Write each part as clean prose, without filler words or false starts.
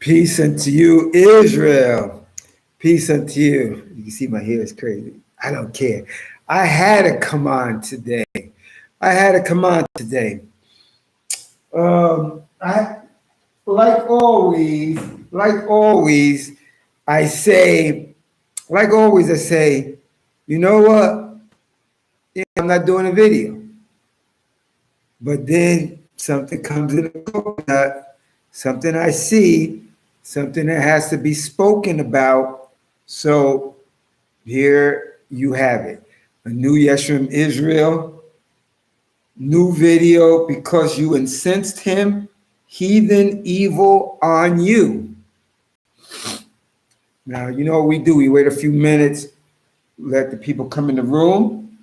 Peace unto you, Israel. Peace unto you. You can see my hair is crazy. I don't care. I had to come on today. I had to come on today. I like always, like always, I say, like always, I say, you know what? Yeah, I'm not doing a video. But then something comes in the coconut, something I see, something that has to be spoken about. So here you have it. A new yes from Israel, new video because you incensed him, heathen evil on you. Now, you know what we do? We wait a few minutes, let the people come in the room.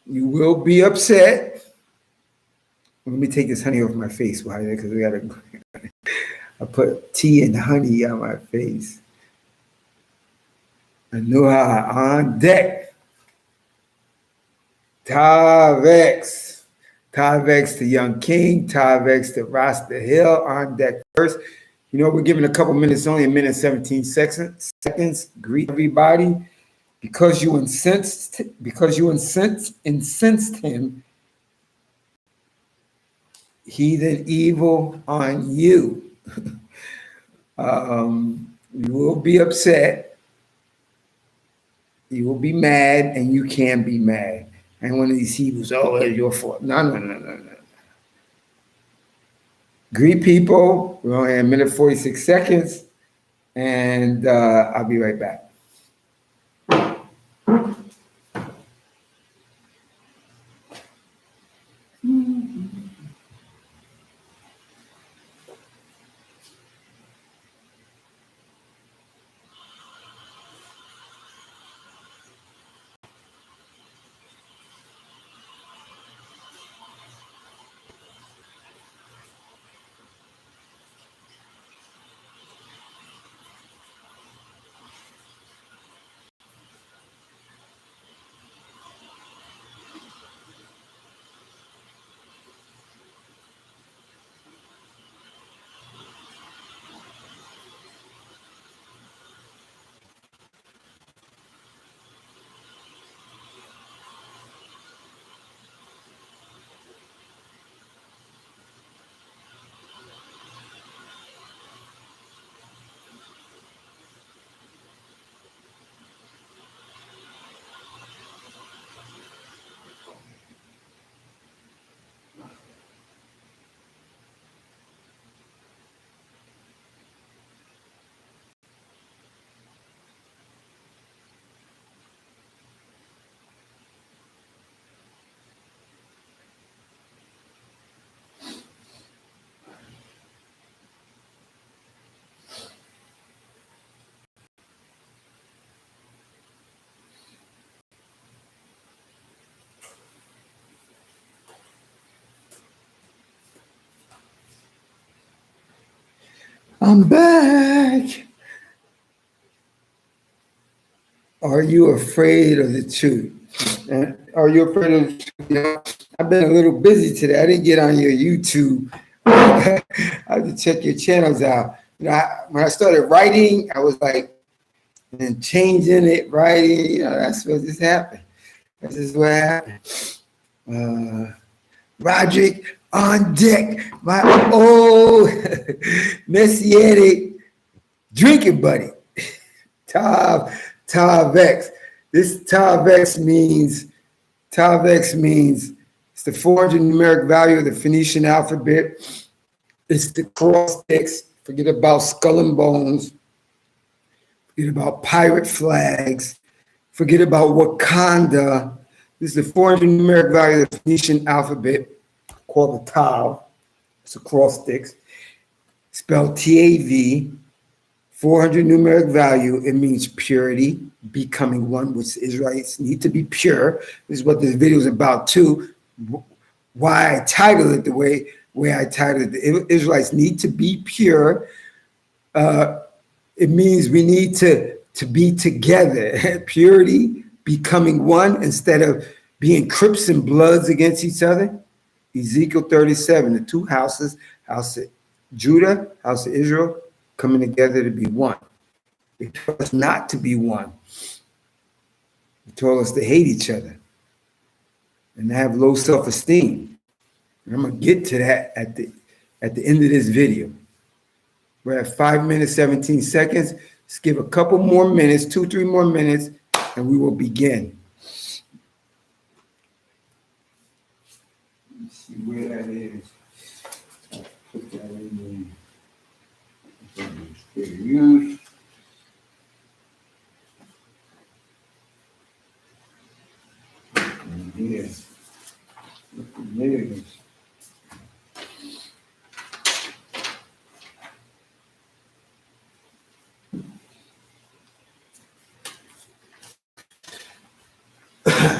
You will be upset. Let me take this honey off my face, because we gotta. I put tea and honey on my face. I know how on deck. Tavex. Tavex to Young King. Tavex to Rasta Hill on deck first. You know, we're giving a couple minutes, only a minute and 17 seconds. Greet everybody. Because you incensed him, heathen evil on you. You will be upset. You will be mad, and you can be mad. And one of these Hebrews, oh, it's your fault. No. Greet people. We're only at a minute 46 seconds, and I'll be right back. I'm back. Are you afraid of the truth? Are you afraid of the truth? You know, I've been a little busy today. I didn't get on your YouTube. I have to check your channels out. You know, when I started writing, I was like, and changing it, writing. You know, that's what just happened. This is what happened. Roderick on deck, my old messianic drinking buddy, Tavex. This Tavex means it's the 400 numeric value of the Phoenician alphabet. It's the cross sticks. Forget about skull and bones. Forget about pirate flags. Forget about Wakanda. This is the 400 numeric value of the Phoenician alphabet called the Tav. It's a cross sticks. Spelled T-A-V. 400 numeric value, it means purity, becoming one, which Israelites need to be pure. This is what this video is about too. Why I titled it the way I titled it. The Israelites need to be pure. It means we need to be together. Purity, becoming one instead of being Crips and Bloods against each other. Ezekiel 37, the two houses, house Judah, house of Israel, coming together to be one. They told us not to be one. They told us to hate each other and to have low self-esteem. And I'm gonna get to that at the end of this video. We're at 5 minutes, 17 seconds. Let's give a couple more minutes, 2-3 more minutes, and we will begin. Let's see where that is. Put that in the use. Yes. Yes.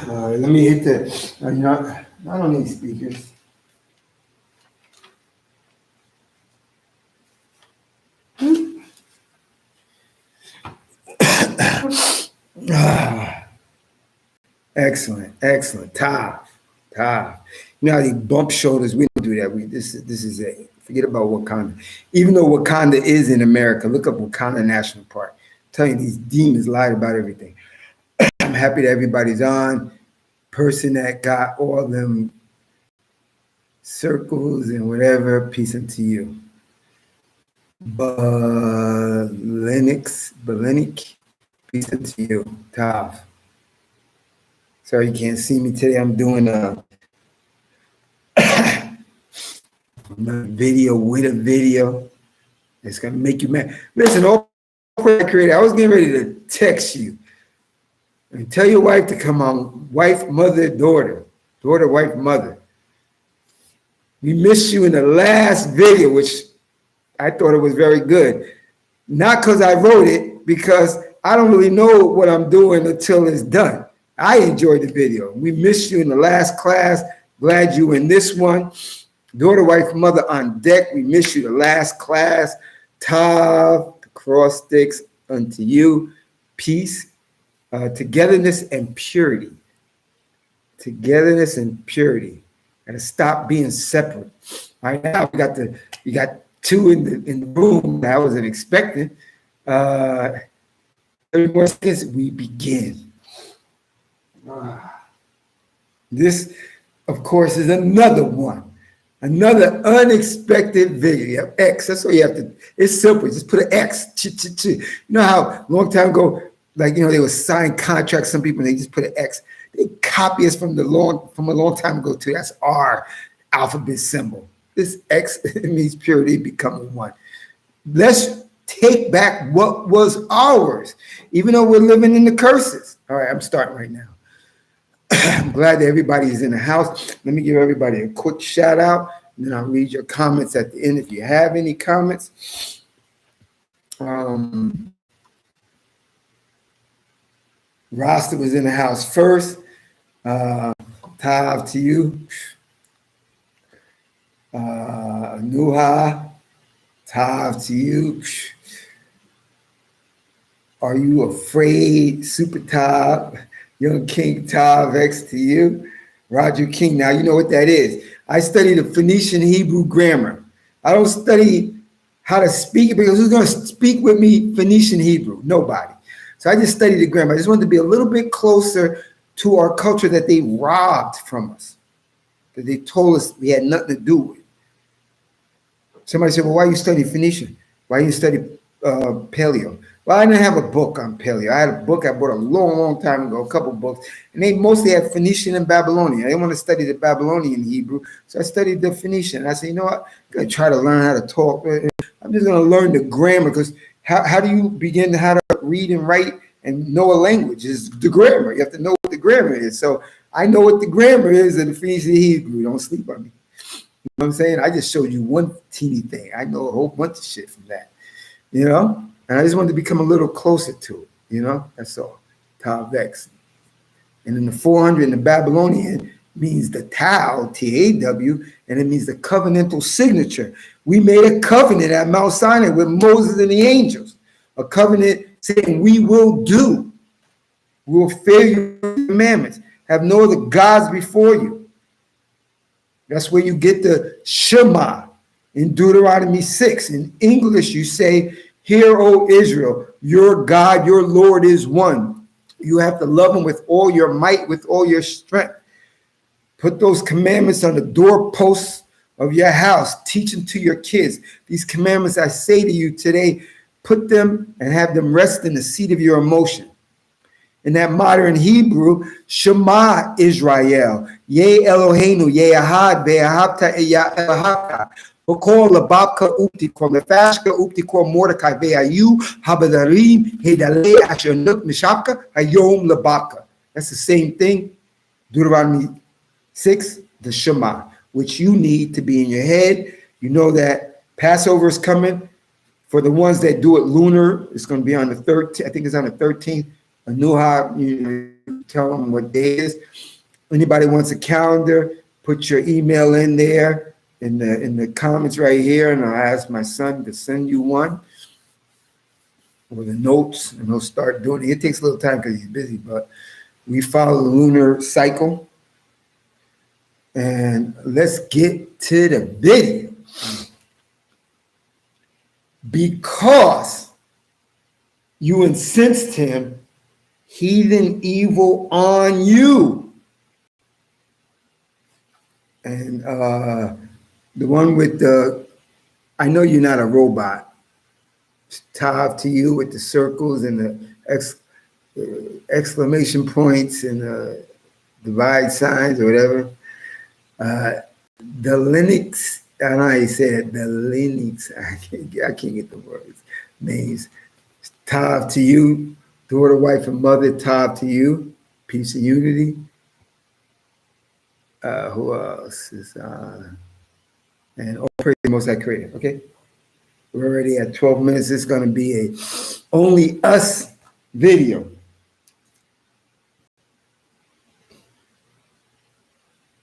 All right, let me hit the. I don't need speakers. Excellent, excellent. Tav. You know how they bump shoulders? We don't do that. This is it. Forget about Wakanda. Even though Wakanda is in America, look up Wakanda National Park. I'm telling you, these demons lied about everything. I'm happy that everybody's on. Person that got all them circles and whatever, peace unto you. Belenik, peace unto you. Tav. Sorry you can't see me today. I'm doing a video with a video. It's gonna make you mad. Listen, all creator, I was getting ready to text you and tell your wife to come on. Wife, mother, daughter, wife, mother. We missed you in the last video, which I thought it was very good. Not because I wrote it, because I don't really know what I'm doing until it's done. I enjoyed the video. We missed you in the last class. Glad you in this one. Daughter, wife, mother on deck. We miss you the last class. Tav, the cross sticks unto you. Peace, togetherness, and purity. Togetherness and purity. And to stop being separate. Right now, we got two in the room that I wasn't expecting. 30 more seconds, we begin. This, of course, is another one. Another unexpected video. You have X. That's what you have to. It's simple. Just put an X. You know how a long time ago, like they would sign contracts. Some people they just put an X. They copy us from a long time ago too. That's our alphabet symbol. This X means purity, becoming one. Let's take back what was ours, even though we're living in the curses. All right, I'm starting right now. I'm glad that everybody is in the house. Let me give everybody a quick shout out, and then I'll read your comments at the end if you have any comments. Rasta was in the house first. Tav to you. Nuha, Tav to you. Are you afraid? Super Tav. Young King Tav X to you. Roger King. Now you know what that is. I study the Phoenician Hebrew grammar. I don't study how to speak it because who's going to speak with me Phoenician Hebrew? Nobody. So I just study the grammar. I just wanted to be a little bit closer to our culture that they robbed from us, that they told us we had nothing to do with. Somebody said, well, why you study Phoenician? Why you study Paleo? Well, I didn't have a book on Paleo. I had a book I bought a long time ago, a couple books, and they mostly had Phoenician and Babylonian. I didn't want to study the Babylonian Hebrew, so I studied the Phoenician. And I said, you know what? I'm going to try to learn how to talk. I'm just going to learn the grammar because how do you begin how to read and write and know a language? Is the grammar. You have to know what the grammar is. So I know what the grammar is of the Phoenician Hebrew. Don't sleep on me. You know what I'm saying? I just showed you one teeny thing. I know a whole bunch of shit from that, And I just wanted to become a little closer to it, That's all. Tav X. And then the 400 in the Babylonian means the Tau, T-A-W, and it means the covenantal signature. We made a covenant at Mount Sinai with Moses and the angels. A covenant saying we will do. We will fear your commandments. Have no other gods before you. That's where you get the Shema In Deuteronomy 6, in English, you say, "Hear, O Israel, your God, your Lord is one. You have to love him with all your might, with all your strength. Put those commandments on the doorposts of your house. Teach them to your kids. These commandments I say to you today, put them and have them rest in the seat of your emotion." In that modern Hebrew, Shema Israel, Ye Eloheinu, Ye Ahad, Ve'ahavta Ya Elahaka. B'kol Lababka Uptikor, Lefashka Uptikor Mordecai, Ve'ayu, Habadarim, Hedale Asher Nuk Mishapka, Hayom Lababka. That's the same thing. Deuteronomy 6, the Shema, which you need to be in your head. You know that Passover is coming. For the ones that do it lunar, it's going to be on the 13th. I think it's on the 13th. Anuha, you tell them what day it is. Anybody wants a calendar, put your email in there in the comments right here, and I'll ask my son to send you one or the notes, and he'll start doing it. It takes a little time because he's busy, but we follow the lunar cycle. And let's get to the video. Because you incensed him, heathen evil on you. And the one with the, I know you're not a robot. Tav to you with the circles and the exclamation points and the divide signs or whatever. The Linux, I don't know how you say it, the Linux, I can't get the words, names. Tav to you, daughter, wife, and mother, Tav to you, peace and unity. Who else is and all praise the Most High Creator. Okay, we're already at 12 minutes. It's going to be a only us video.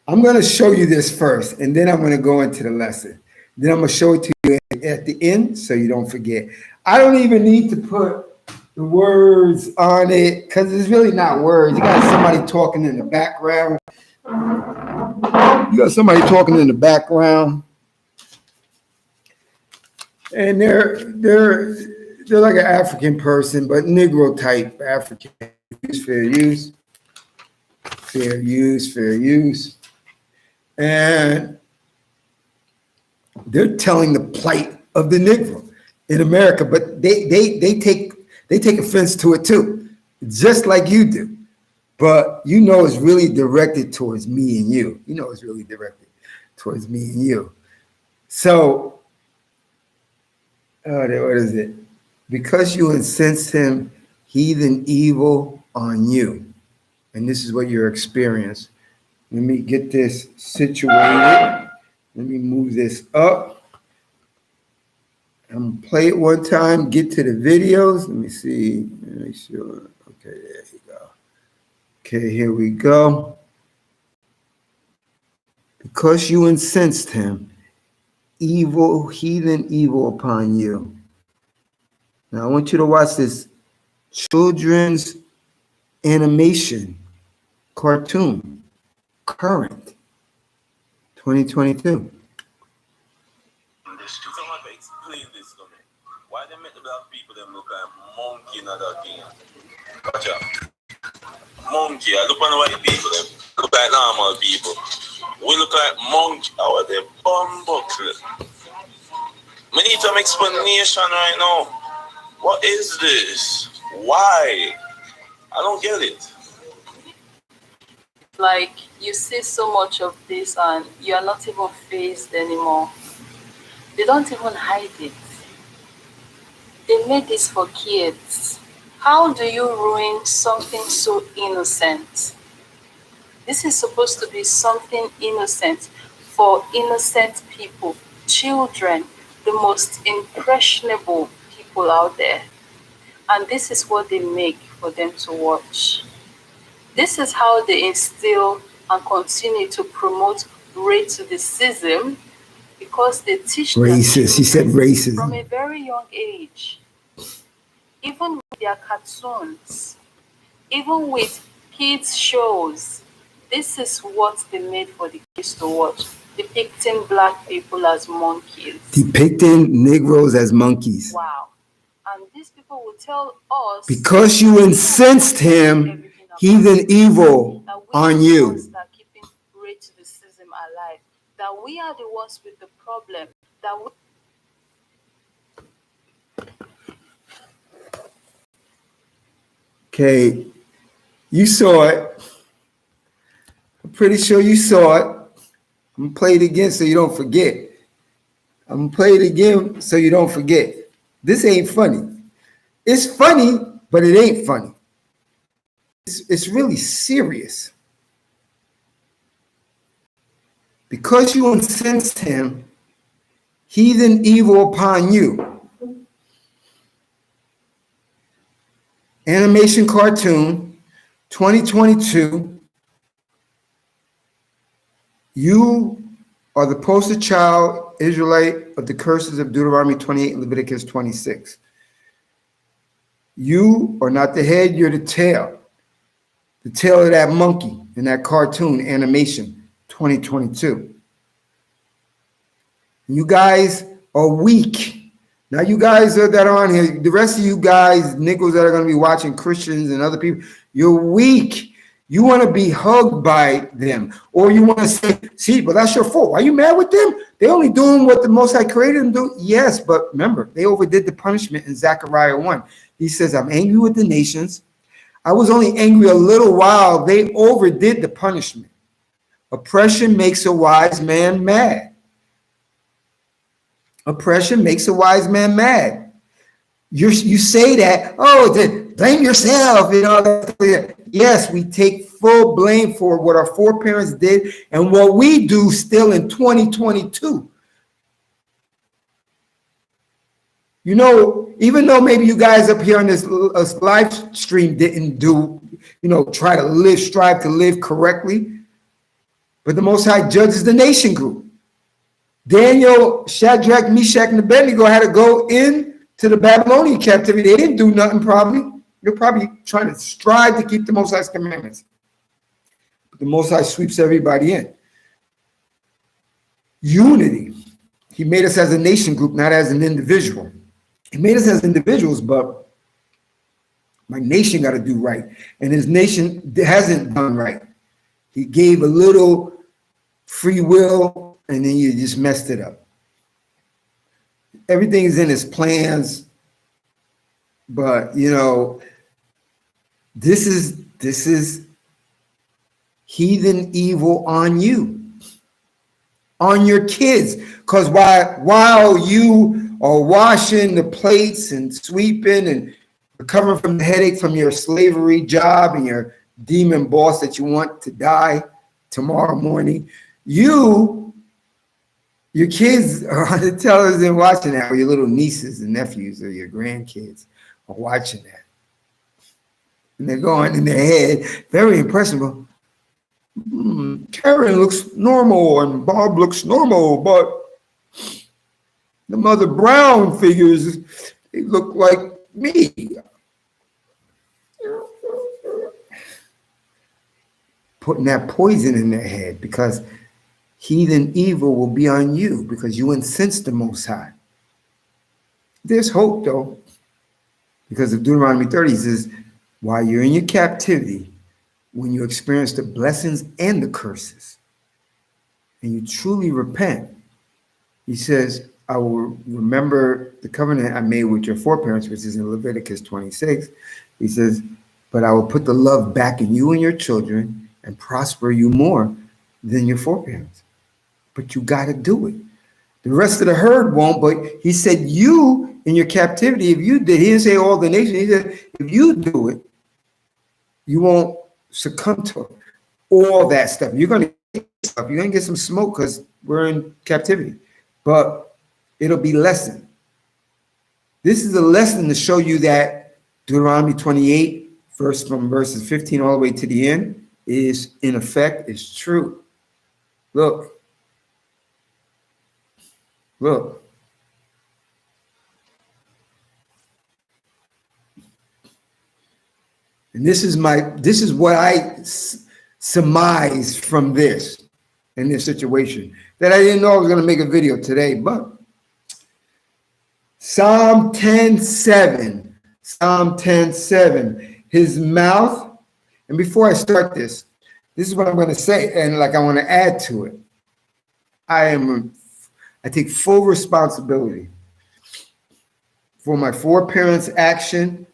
I'm going to show you this first, and then I'm going to go into the lesson. Then I'm going to show it to you at the end so you don't forget. I don't even need to put the words on it because it's really not words. You got somebody talking in the background. You got somebody talking in the background. And they're like an African person, but Negro type African. Fair use, fair use, fair use. And they're telling the plight of the Negro in America, but they take offense to it too, just like you do. But you know it's really directed towards me and you. You know it's really directed towards me and you. So, what is it? Because you incensed him, heathen evil on you. And this is what your experience. Let me get this situated. Let me move this up. I'm gonna play it one time, get to the videos. Let me see, make sure. Okay, there you go. Okay, here we go. Because you incensed him, evil, heathen evil upon you. Now I want you to watch this children's animation cartoon, current, 2022. Why they make the black people them look like monkey in that thing? Watch out. Monkey, I look on the white people them look like normal people. We look like monkey. How are they bumbuckle? We need some explanation right now. What is this? Why? I don't get it. Like you see so much of this and you are not even fazed anymore. They don't even hide it. They made this for kids. How do you ruin something so innocent? This is supposed to be something innocent for innocent people, children, the most impressionable people out there. And this is what they make for them to watch. This is how they instill and continue to promote racism because they teach racist. He said racism from a very young age. Even with their cartoons, even with kids' shows, this is what they made for the kids to watch. Depicting black people as monkeys. Depicting Negroes as monkeys. Wow. And these people will tell us, because you incensed him, heathen evil on you. That keeping racism alive, that we are the ones with the problem, that we Okay, you saw it. I'm pretty sure you saw it. I'm gonna play it again so you don't forget. I'm gonna play it again so you don't forget. This ain't funny. It's funny, but it ain't funny. It's really serious. Because you incensed him, heathen evil upon you. Animation cartoon, 2022. You are the poster child Israelite of the curses of Deuteronomy 28 and Leviticus 26. You are not the head, you're the tail. The tail of that monkey in that cartoon animation, 2022. You guys are weak. Now you guys that are on here, the rest of you guys, niggles that are going to be watching, Christians and other people, you're weak. You want to be hugged by them. Or you want to say, see, but that's your fault. Why are you mad with them? They're only doing what the Most High created them to do. Yes, but remember, they overdid the punishment in Zechariah 1. He says, I'm angry with the nations. I was only angry a little while. They overdid the punishment. Oppression makes a wise man mad. Oppression makes a wise man mad. You say that, oh, blame yourself, you know. Yes, we take full blame for what our foreparents did and what we do still in 2022. You know, even though maybe you guys up here on this live stream didn't do, you know, strive to live correctly, but the Most High judges the nation group. Daniel, Shadrach, Meshach, and Abednego had to go in to the Babylonian captivity. They didn't do nothing probably. They're probably trying to strive to keep the Most High's commandments. But the Most High sweeps everybody in. Unity. He made us as a nation group, not as an individual. He made us as individuals, but my nation got to do right. And his nation hasn't done right. He gave a little free will, and then you just messed it up. Everything's in his plans, but you know, this is heathen evil on you, on your kids. Because while you are washing the plates and sweeping and recovering from the headache from your slavery job and your demon boss that you want to die tomorrow morning, your kids are on the television watching that, or your little nieces and nephews or your grandkids are watching that. And they're going in their head, very impressionable. Karen looks normal and Bob looks normal, but the Mother Brown figures, they look like me. Putting that poison in their head, because heathen evil will be on you because you incensed the Most High. There's hope though, because of Deuteronomy 30 says, while you're in your captivity, when you experience the blessings and the curses, and you truly repent, he says, I will remember the covenant I made with your foreparents, which is in Leviticus 26. He says, but I will put the love back in you and your children and prosper you more than your foreparents. But you got to do it. The rest of the herd won't, but he said, you in your captivity, if you did, he didn't say all the nations, he said, if you do it, you won't succumb to all that stuff. You're going to get stuff. You're going to get some smoke because we're in captivity, but it'll be lessened. This is a lesson to show you that Deuteronomy 28, from verses 15 all the way to the end, is in effect, is true. Look. And this is what I surmise from this. in this situation that I didn't know I was going to make a video today. But Psalm 10:7, Psalm 10:7, his mouth. And before I start this is what I'm going to say, and like I want to add to it. I take full responsibility for my foreparents' action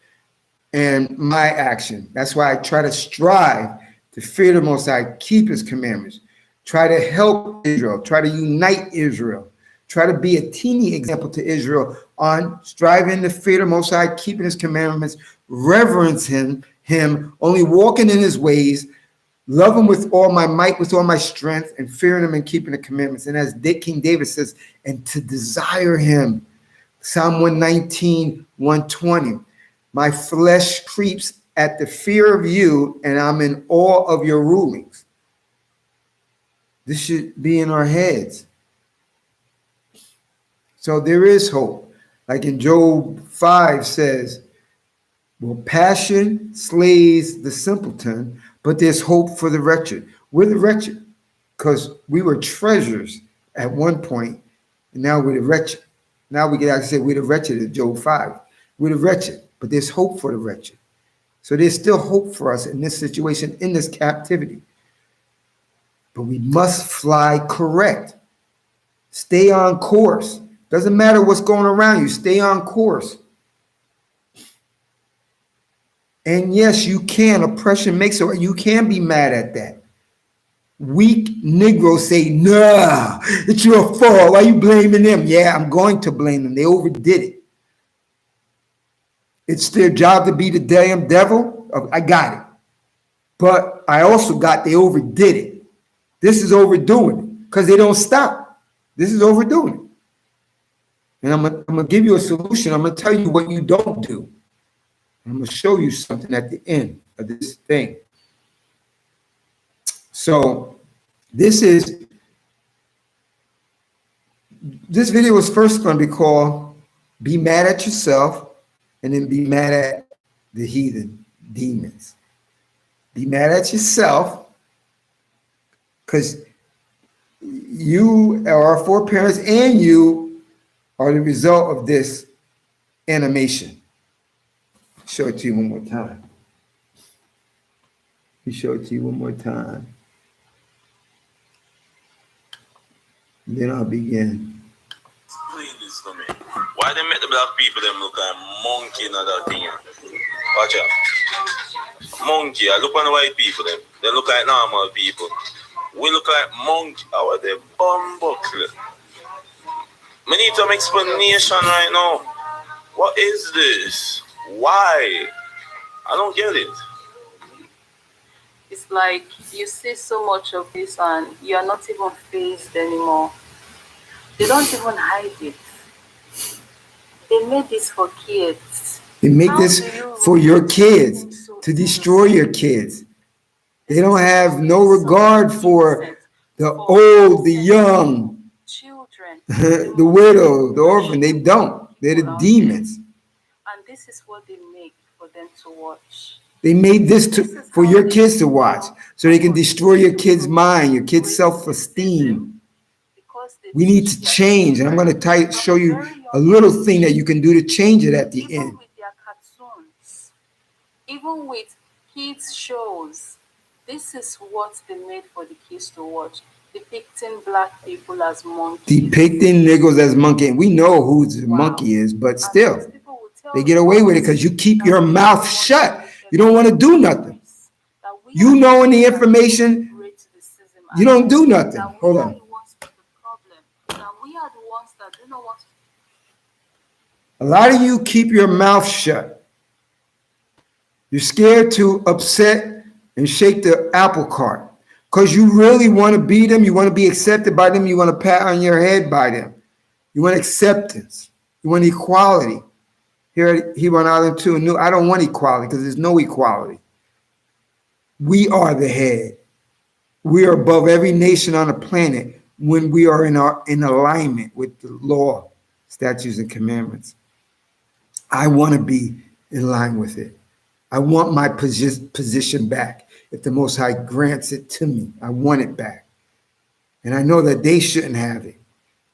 and my action. That's why I try to strive to fear the Most High, keep His commandments, try to help Israel, try to unite Israel, try to be a teeny example to Israel on striving to fear the Most High, keeping His commandments, reverence Him, only walking in His ways, love Him with all my might, with all my strength, and fearing Him and keeping the commandments. And as King David says, and to desire Him. Psalm 119, 120. My flesh creeps at the fear of you, and I'm in awe of your rulings. This should be in our heads. So there is hope. Like in Job 5 says, well, passion slays the simpleton, but there's hope for the wretched. We're the wretched because we were treasures at one point, and now we're the wretched. Now we can actually say we're the wretched in Job 5. We're the wretched, but there's hope for the wretched. So there's still hope for us in this situation, in this captivity. But we must fly correct. Stay on course. Doesn't matter what's going around you. Stay on course. And yes, you can. Oppression makes it. You can be mad at that. Weak Negroes say, nah, it's your fault. Why are you blaming them? Yeah, I'm going to blame them. They overdid it. It's their job to be the damn devil. I got it. But I also got they overdid it. This is overdoing it because they don't stop. This is overdoing it. And I'm going to give you a solution. I'm going to tell you what you don't do. I'm going to show you something at the end of this thing. So this video was first going to be called Be Mad at Yourself and then Be Mad at the Heathen Demons. Be mad at yourself because you, or our foreparents and you, are the result of this animation. Show it to you one more time. Let me show it to you one more time. And then I'll begin. Explain this to me. Why they make the black people them look like monkey and other thing? Watch out. Monkey. I look on the white people them. They look like normal people. We look like monkey. How are they bumbuckle? We need some explanation right now. What is this? Why? I don't get it. It's like you see so much of this and you are not even fazed anymore. They don't even hide it. They made this for kids. They make this for your kids, to destroy your kids. They don't have no regard for the old, the young, children, the widow, the orphan. They don't. They're the demons. And this is what they make for them to watch. They made this for your kids to watch, so they can destroy your kids' mind, your kids' self-esteem. We need to change, and I'm going to show you a little thing that you can do to change it at the end. Even with their cartoons, even with kids' shows, this is what they made for the kids to watch, depicting black people as monkeys. Depicting niggas as monkey. We know who the monkey is, but still, they get away with it because you keep your mouth shut. You don't want to do nothing. You knowing the information, you don't do nothing. Hold on. A lot of you keep your mouth shut. You're scared to upset and shake the apple cart because you really want to be them. You want to be accepted by them. You want a pat on your head by them. You want acceptance. You want equality. Here at Hebron Island 2, I don't want equality because there's no equality. We are the head. We are above every nation on the planet when we are in alignment with the law, statutes, and commandments. I want to be in line with it. I want my position back. If the Most High grants it to me, I want it back. and I know that they shouldn't have it.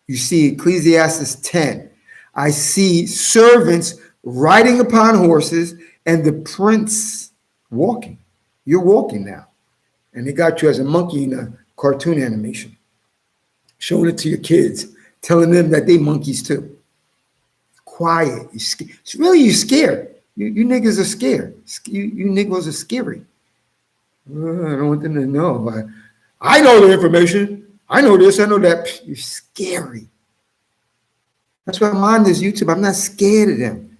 You see Ecclesiastes 10. I see servants riding upon horses and the prince walking. You're walking now. And they got you as a monkey in a cartoon animation, showing it to your kids, telling them that they monkeys too. Quiet. It's really, you're scared. You niggas are scared. You niggas are scary. I don't want them to know. I know the information. I know this. I know that. You're scary. That's why I'm on this YouTube. I'm not scared of them.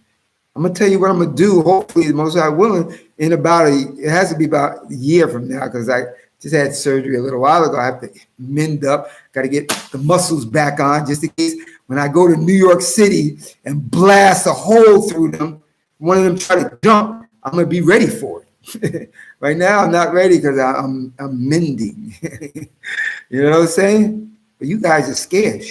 I'm gonna tell you what I'm gonna do. Hopefully, the most I willing in about it has to be about a year from now, because I just had surgery a little while ago. I have to mend up. Got to get the muscles back on, just in case when I go to New York City and blast a hole through them, one of them try to jump, I'm gonna be ready for it. Right now, I'm not ready because I'm mending. You know what I'm saying? But you guys are scared.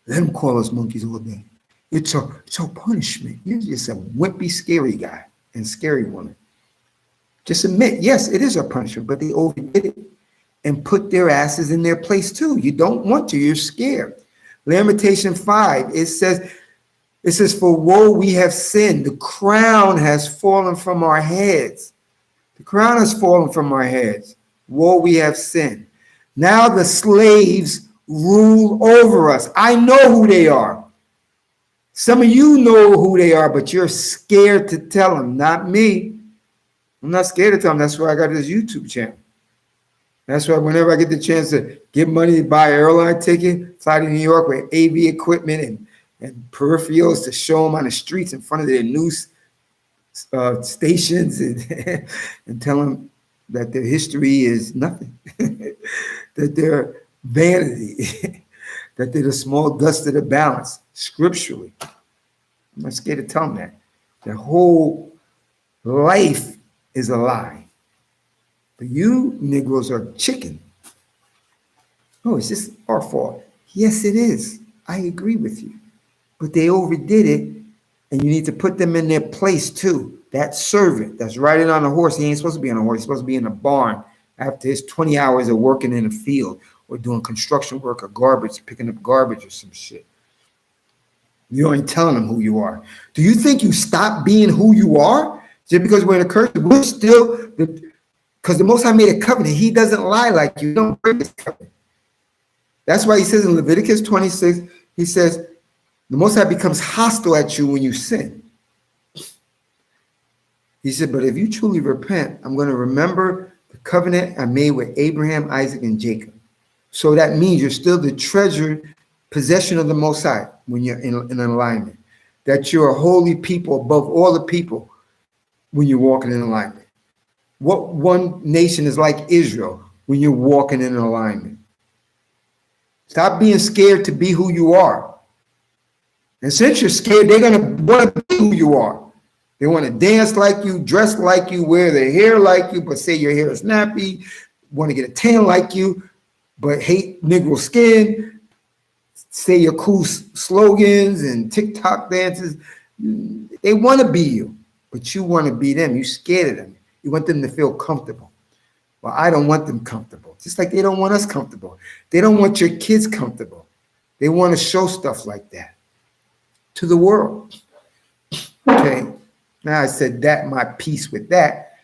Let them call us monkeys all day. It's a punishment. You're just a wimpy, scary guy and scary woman. Just admit, yes, it is a punishment, but they overdid it and put their asses in their place too. You don't want to. You're scared. Lamentation 5, it says, for woe we have sinned. The crown has fallen from our heads. The crown has fallen from our heads. Woe we have sinned. Now the slaves rule over us. I know who they are. Some of you know who they are, but you're scared to tell them. Not me. I'm not scared to tell them. That's why I got this YouTube channel. That's why whenever I get the chance to get money to buy an airline ticket, fly to New York with AV equipment and peripherals to show them on the streets in front of their news stations and tell them that their history is nothing, that they're vanity, that they're the small dust of the balance scripturally. I'm not scared to tell them that. Their whole life is a lie. But you Negroes are chicken. Oh, it's just our fault. Yes, it is. I agree with you. But they overdid it, and you need to put them in their place too. That servant that's riding on a horse, he ain't supposed to be on a horse. He's supposed to be in a barn after his 20 hours of working in a field or doing construction work or garbage, picking up garbage or some shit. You ain't telling them who you are. Do you think you stop being who you are just because we're in a curse? We're still, because the Most High made a covenant. He doesn't lie like you. Don't break this covenant. That's why he says in Leviticus 26, he says, the Most High becomes hostile at you when you sin. He said, but if you truly repent, I'm going to remember the covenant I made with Abraham, Isaac, and Jacob. So that means you're still the treasured possession of the Most High when you're in alignment. That you're a holy people above all the people when you're walking in alignment. What one nation is like Israel when you're walking in alignment? Stop being scared to be who you are. And since you're scared, they're going to want to be who you are. They want to dance like you, dress like you, wear their hair like you, but say your hair is nappy, want to get a tan like you, but hate Negro skin, say your cool slogans and TikTok dances. They want to be you, but you want to be them. You're scared of them. You want them to feel comfortable. Well, I don't want them comfortable. Just like they don't want us comfortable. They don't want your kids comfortable. They want to show stuff like that to the world. Okay, now I said that, my piece with that.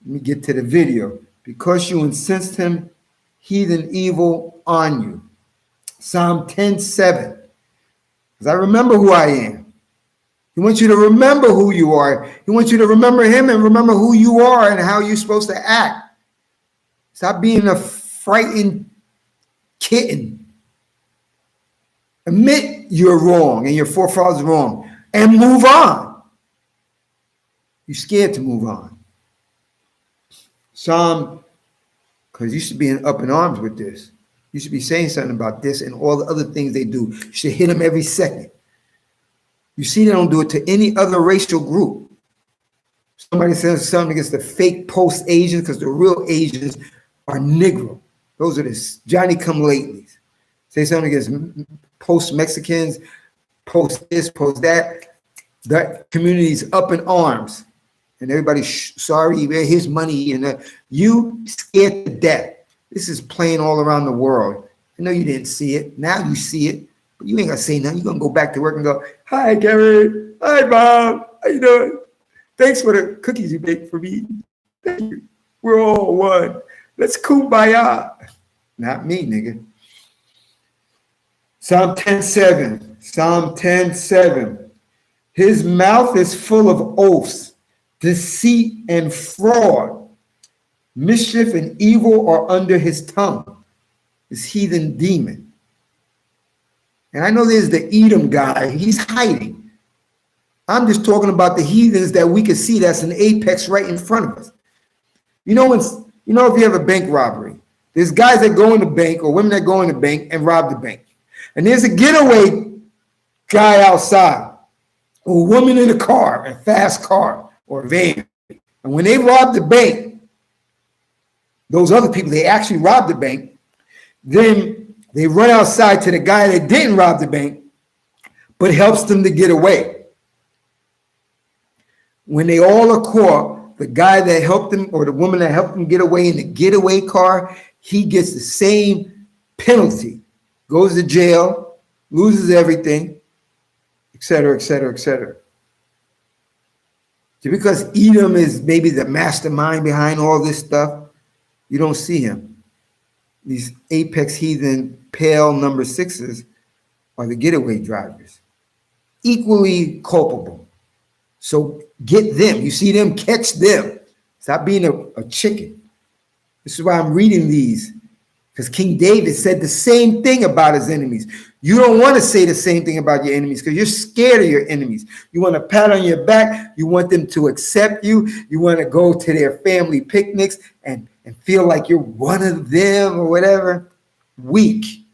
Let me get to the video. Because you incensed him, heathen evil on you. Psalm 10:7. Because I remember who I am. He wants you to remember who you are. He wants you to remember him and remember who you are and how you're supposed to act. Stop being a frightened kitten. Admit you're wrong and your forefathers are wrong and move on. You're scared to move on. Because you should be up in arms with this. You should be saying something about this and all the other things they do. You should hit them every second. You see, they don't do it to any other racial group. Somebody says something against the fake post-Asians because the real Asians are Negro. Those are the Johnny-come-latelys. Say something against post-Mexicans, post this, post that. That community's up in arms. And everybody's sorry, here's money. And you scared to death. This is playing all around the world. I know you didn't see it. Now you see it. But you ain't gonna say nothing. You're gonna go back to work and go, hi, Gary. Hi, Bob. How you doing? Thanks for the cookies you baked for me. Thank you. We're all one. Let's kumbaya. Not me, nigga. Psalm 10:7. Psalm 10:7. His mouth is full of oaths, deceit and fraud. Mischief and evil are under his tongue. This heathen demon. And I know there's the Edom guy. He's hiding. I'm just talking about the heathens that we can see that's an apex right in front of us. You know, if you have a bank robbery, there's guys that go in the bank or women that go in the bank and rob the bank. And there's a getaway guy outside, or a woman in a car, a fast car or a van. And when they rob the bank, those other people, they actually robbed the bank, then they run outside to the guy that didn't rob the bank, but helps them to get away. When they all are caught, the guy that helped them or the woman that helped them get away in the getaway car, he gets the same penalty, goes to jail, loses everything, etc., etc., etc. Just because Edom is maybe the mastermind behind all this stuff, you don't see him. These apex heathen pale number sixes are the getaway drivers, equally culpable. So get them. You see them, catch them. Stop being a chicken. This is why I'm reading these, because King David said the same thing about his enemies. You don't want to say the same thing about your enemies because you're scared of your enemies. You want a pat on your back. You want them to accept you. You want to go to their family picnics and feel like you're one of them or whatever. Weak.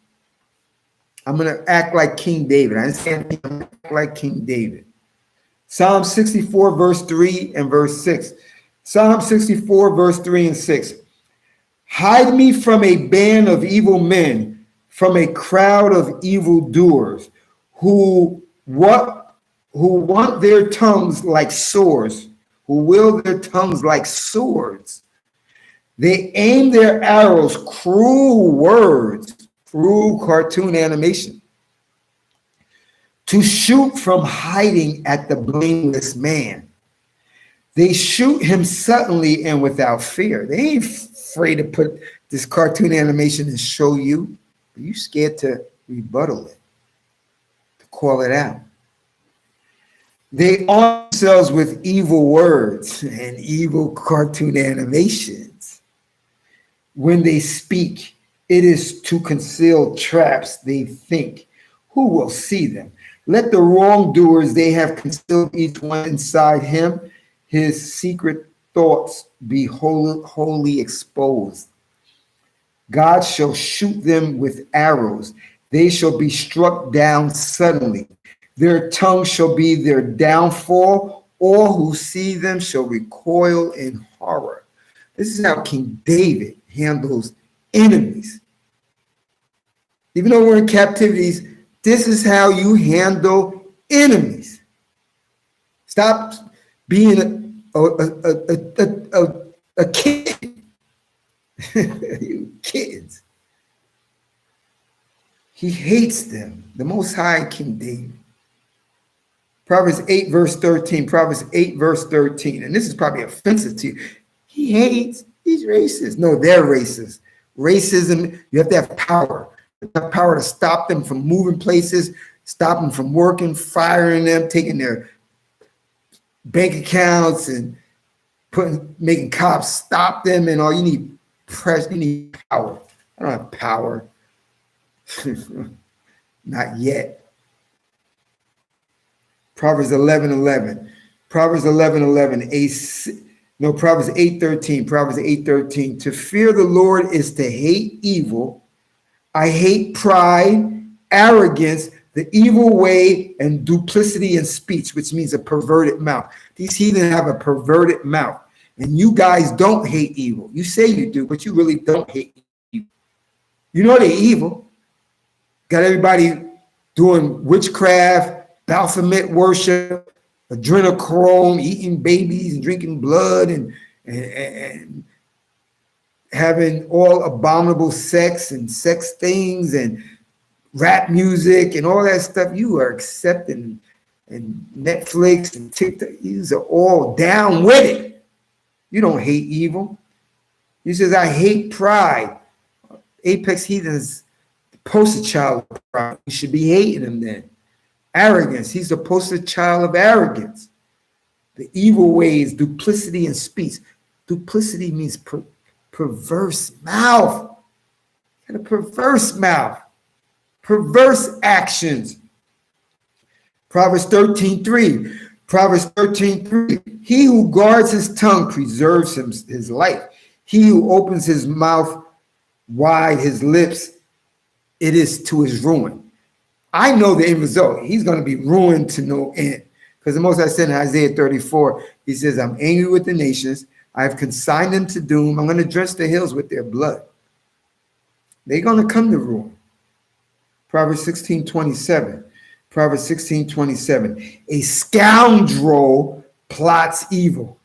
I'm going to act like King David. I understand I'm going to act like King David. Psalm 64, verse 3 and verse 6. Psalm 64, verse 3 and 6. Hide me from a band of evil men, from a crowd of evildoers, who want their tongues like swords, who wield their tongues like swords. They aim their arrows, cruel words, cruel cartoon animation, to shoot from hiding at the blameless man. They shoot him suddenly and without fear. They ain't afraid to put this cartoon animation and show you, but you scared to rebuttal it, to call it out. They arm themselves with evil words and evil cartoon animations. When they speak, it is to conceal traps they think. Who will see them? Let the wrongdoers they have concealed each one inside him, his secret thoughts be wholly exposed. God shall shoot them with arrows. They shall be struck down suddenly. Their tongue shall be their downfall. All who see them shall recoil in horror. This is how King David handles enemies. Even though we're in captivities, this is how you handle enemies. Stop being a kid. You kids. He hates them. The Most High King David. Proverbs 8, verse 13. Proverbs 8, verse 13. And this is probably offensive to you. He hates these racists. No, they're racist. Racism, you have to have power. You have power to stop them from moving places, stop them from working, firing them, taking their bank accounts and making cops stop them and all. You need press, you need power. I don't have power. Not yet. Proverbs 11:11. Proverbs 11:11. Proverbs 8:13. Proverbs 8:13. To fear the Lord is to hate evil. I hate pride, arrogance, the evil way, and duplicity in speech, which means a perverted mouth. These heathen have a perverted mouth. And you guys don't hate evil. You say you do, but you really don't hate evil. You know they're evil. Got everybody doing witchcraft, Baphomet worship, adrenochrome, eating babies and drinking blood and having all abominable sex and sex things and rap music and all that stuff, you are accepting, and Netflix and TikTok, these are all down with it. You don't hate evil. He says, I hate pride. Apex heathen is the poster child of pride. You should be hating him then. Arrogance. He's the poster child of arrogance. The evil ways, duplicity and speech. Duplicity means perverse mouth. And a perverse mouth. Perverse actions. Proverbs 13:3. Proverbs 13:3. He who guards his tongue preserves his life. He who opens his mouth wide, his lips, it is to his ruin. I know the end result. He's going to be ruined to no end. Because the Most High said in Isaiah 34, he says, I'm angry with the nations. I have consigned them to doom. I'm going to drench the hills with their blood. They're going to come to ruin. Proverbs 16:27. Proverbs 16:27. A scoundrel plots evil.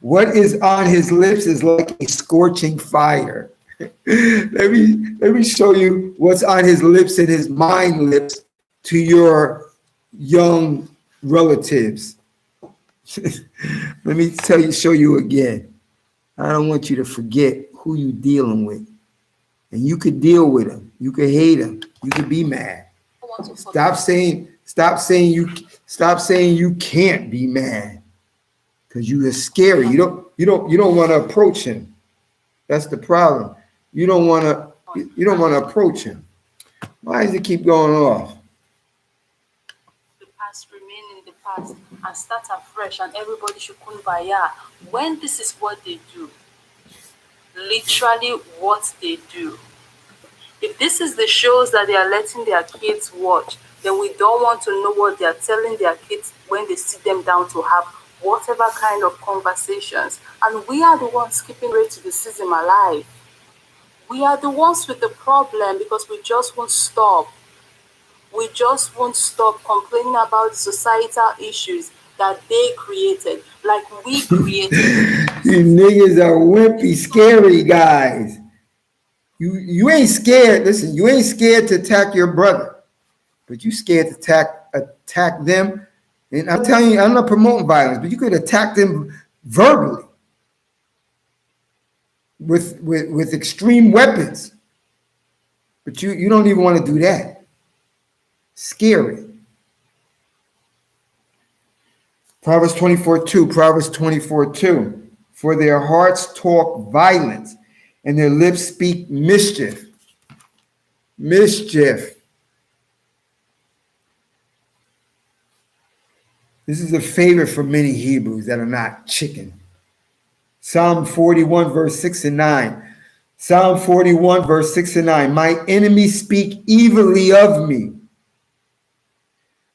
What is on his lips is like a scorching fire. let me show you what's on his lips and his mind lips to your young relatives. Let me show you again. I don't want you to forget who you're dealing with. And you could deal with them. You could hate them. You could be mad. Stop saying you can't be mad. Because you are scary. You don't want to approach him. That's the problem. You don't want to approach him. Why does it keep going off? The past remain in the past and start afresh, and everybody should kumbaya. When this is what they do, literally what they do. If this is the shows that they are letting their kids watch, then we don't want to know what they are telling their kids when they sit them down to have whatever kind of conversations. And we are the ones keeping racism alive. We are the ones with the problem because we just won't stop. We just won't stop complaining about societal issues that they created, like we created. You niggas are wimpy, scary guys. You ain't scared. Listen, you ain't scared to attack your brother, but you scared to attack them. And I'm telling you, I'm not promoting violence, but you could attack them verbally with extreme weapons. But you don't even want to do that. Scary. Proverbs 24:2. Proverbs 24:2. For their hearts talk violence, and their lips speak mischief. Mischief. This is a favorite for many Hebrews that are not chicken. Psalm 41, verse 6 and 9. Psalm 41, verse 6 and 9. My enemies speak evilly of me.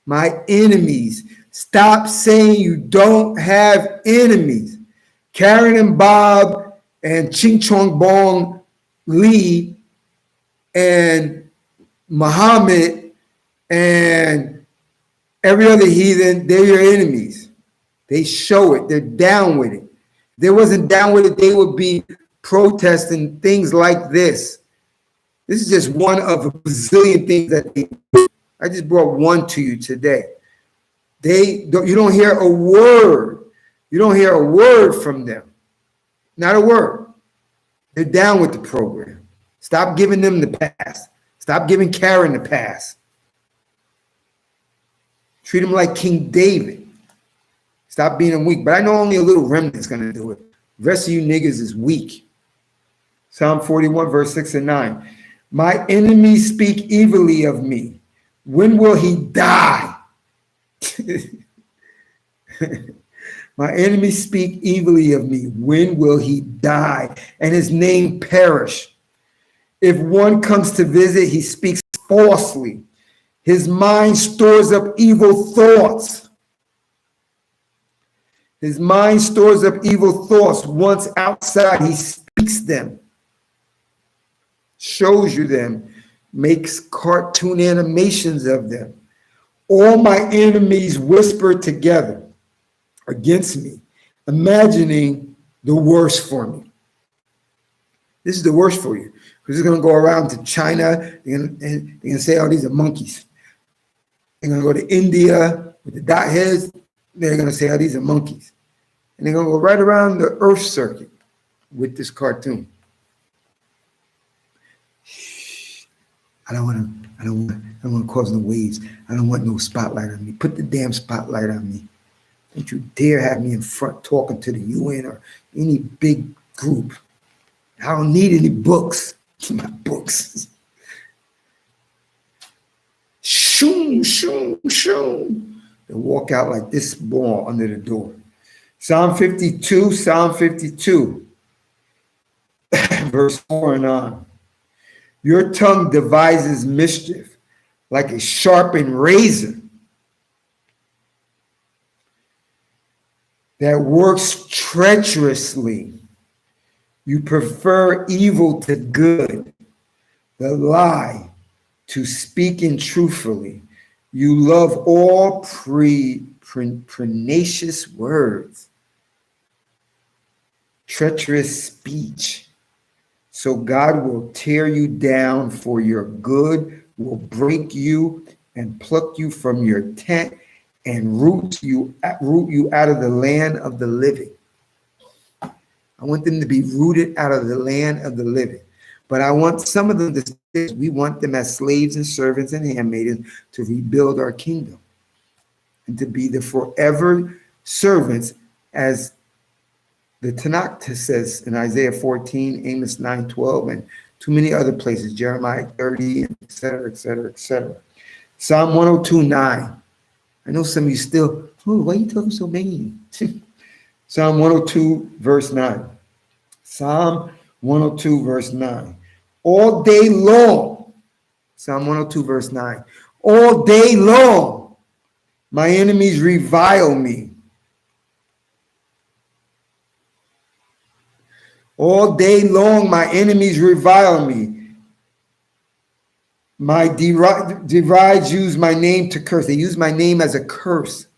My enemies. Stop saying you don't have enemies. Karen and Bob and Ching Chong Bong Lee and Muhammad and every other heathen, they're your enemies. They show it. They're down with it. If they wasn't down with it, they would be protesting things like this. This is just one of a bazillion things that they do. I just brought one to you today. You don't hear a word. You don't hear a word from them. Not a word. They're down with the program. Stop giving them the pass. Stop giving Karen the pass. Treat them like King David. Stop being weak. But I know only a little remnant's going to do it. The rest of you niggas is weak. Psalm 41, verse 6 and 9. My enemies speak evilly of me. When will he die? My enemies speak evilly of me. When will he die and his name perish? If one comes to visit, he speaks falsely. His mind stores up evil thoughts. His mind stores up evil thoughts. Once outside, he speaks them, shows you them, makes cartoon animations of them. All my enemies whisper together against me, imagining the worst for me. This is the worst for you because it's going to go around to China and they're going to say, oh, these are monkeys. They're going to go to India with the dot heads. They're going to say, oh, these are monkeys. And they're going to go right around the Earth circuit with this cartoon. I don't want to cause no waves. I don't want no spotlight on me. Put the damn spotlight on me. Don't you dare have me in front talking to the UN or any big group. I don't need any books. My books. Shoom, shoom, shoom. They walk out like this ball under the door. Psalm 52, verse 4 and on. Your tongue devises mischief like a sharpened razor that works treacherously. You prefer evil to good, the lie to speaking truthfully. You love all pernicious words, treacherous speech. So God will tear you down for your good, will break you and pluck you from your tent and root you out of the land of the living. I want them to be rooted out of the land of the living. But I want some of them to say, we want them as slaves and servants and handmaidens to rebuild our kingdom and to be the forever servants, as the Tanakh says in Isaiah 14, Amos 9:12, and too many other places, Jeremiah 30, et cetera, et cetera, et cetera. Psalm 102:9. I know some of you still, why are you talking so mean? Psalm 102, verse 9. Psalm 102, verse 9. All day long, Psalm 102, verse 9. All day long, my enemies revile me. All day long, my enemies revile me. My derides use my name to curse. They use my name as a curse.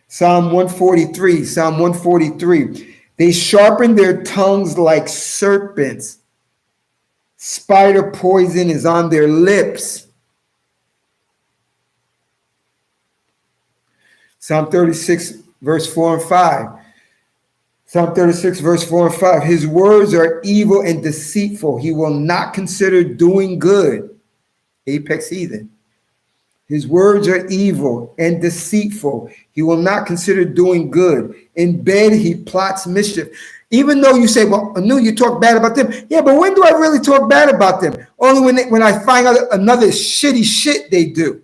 Psalm 143. They sharpen their tongues like serpents. Spider poison is on their lips. Psalm 36, verse 4 and 5. Psalm 36, verse 4 and 5. His words are evil and deceitful. He will not consider doing good. Apex heathen. His words are evil and deceitful. He will not consider doing good. In bed, he plots mischief. Even though you say, well, Anu, you talk bad about them. Yeah, but when do I really talk bad about them? Only when I find out another shitty shit they do.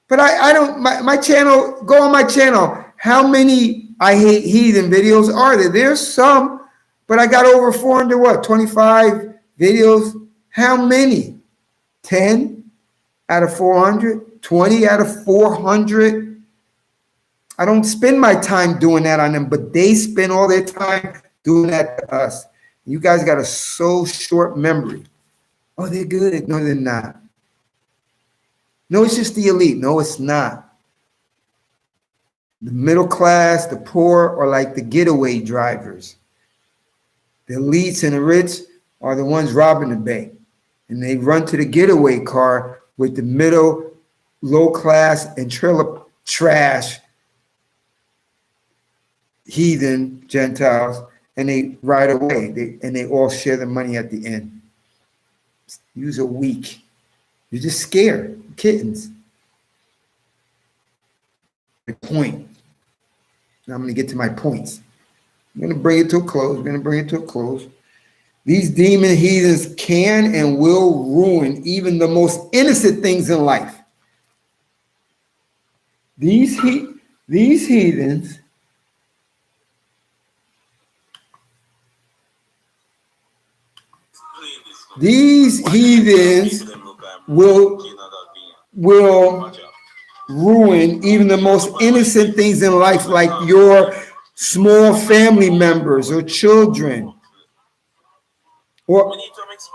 But I don't, my channel, go on my channel. How many I hate heathen videos are there? There's some, but I got over 25 videos. How many? 10 out of 400? 20 out of 400? I don't spend my time doing that on them, but they spend all their time doing that to us. You guys got a so short memory. Oh, they're good. No, they're not. No, it's just the elite. No, it's not. The middle class, the poor are like the getaway drivers. The elites and the rich are the ones robbing the bank. And they run to the getaway car with the middle, low class, and trailer trash, heathen Gentiles, and they ride away. They all share the money at the end. You're weak. You're just scared. Kittens. My point. Now I'm going to get to my points. I'm going to bring it to a close. These demon heathens can and will ruin even the most innocent things in life. These heathens will ruin even the most innocent things in life, like your small family members or children,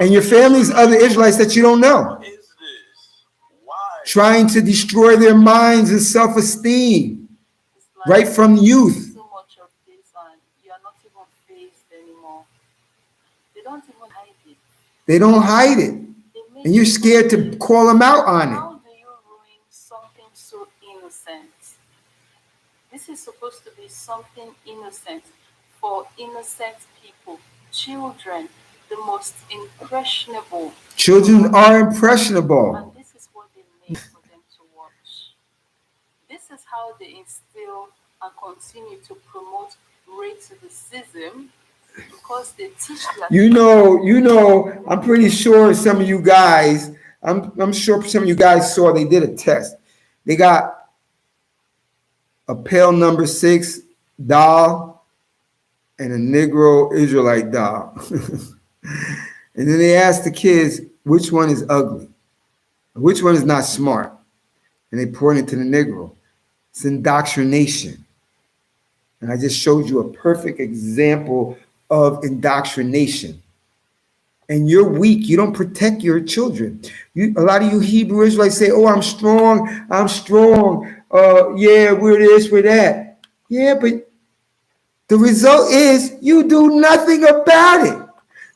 and your family's other Israelites that you don't know, trying to destroy their minds and self-esteem right from youth. So much of this, and even hide it. They don't hide it. And you're scared to call them out on it. How do you ruin something so innocent? This is supposed to be something innocent for innocent people, children, the most impressionable. Children are impressionable. And this is what they make for them to watch. This is how they instill and continue to promote racism because they teach that. You know, I'm pretty sure some of you guys, I'm sure some of you guys saw they did a test. They got a pale number 6 doll and a Negro Israelite doll. And then they asked the kids, which one is ugly? Which one is not smart? And they pointed to the Negro. It's indoctrination. And I just showed you a perfect example of indoctrination. And you're weak. You don't protect your children. A lot of you Hebrew Israelites say, oh, I'm strong. Yeah, we're this, we're that. Yeah, but the result is you do nothing about it.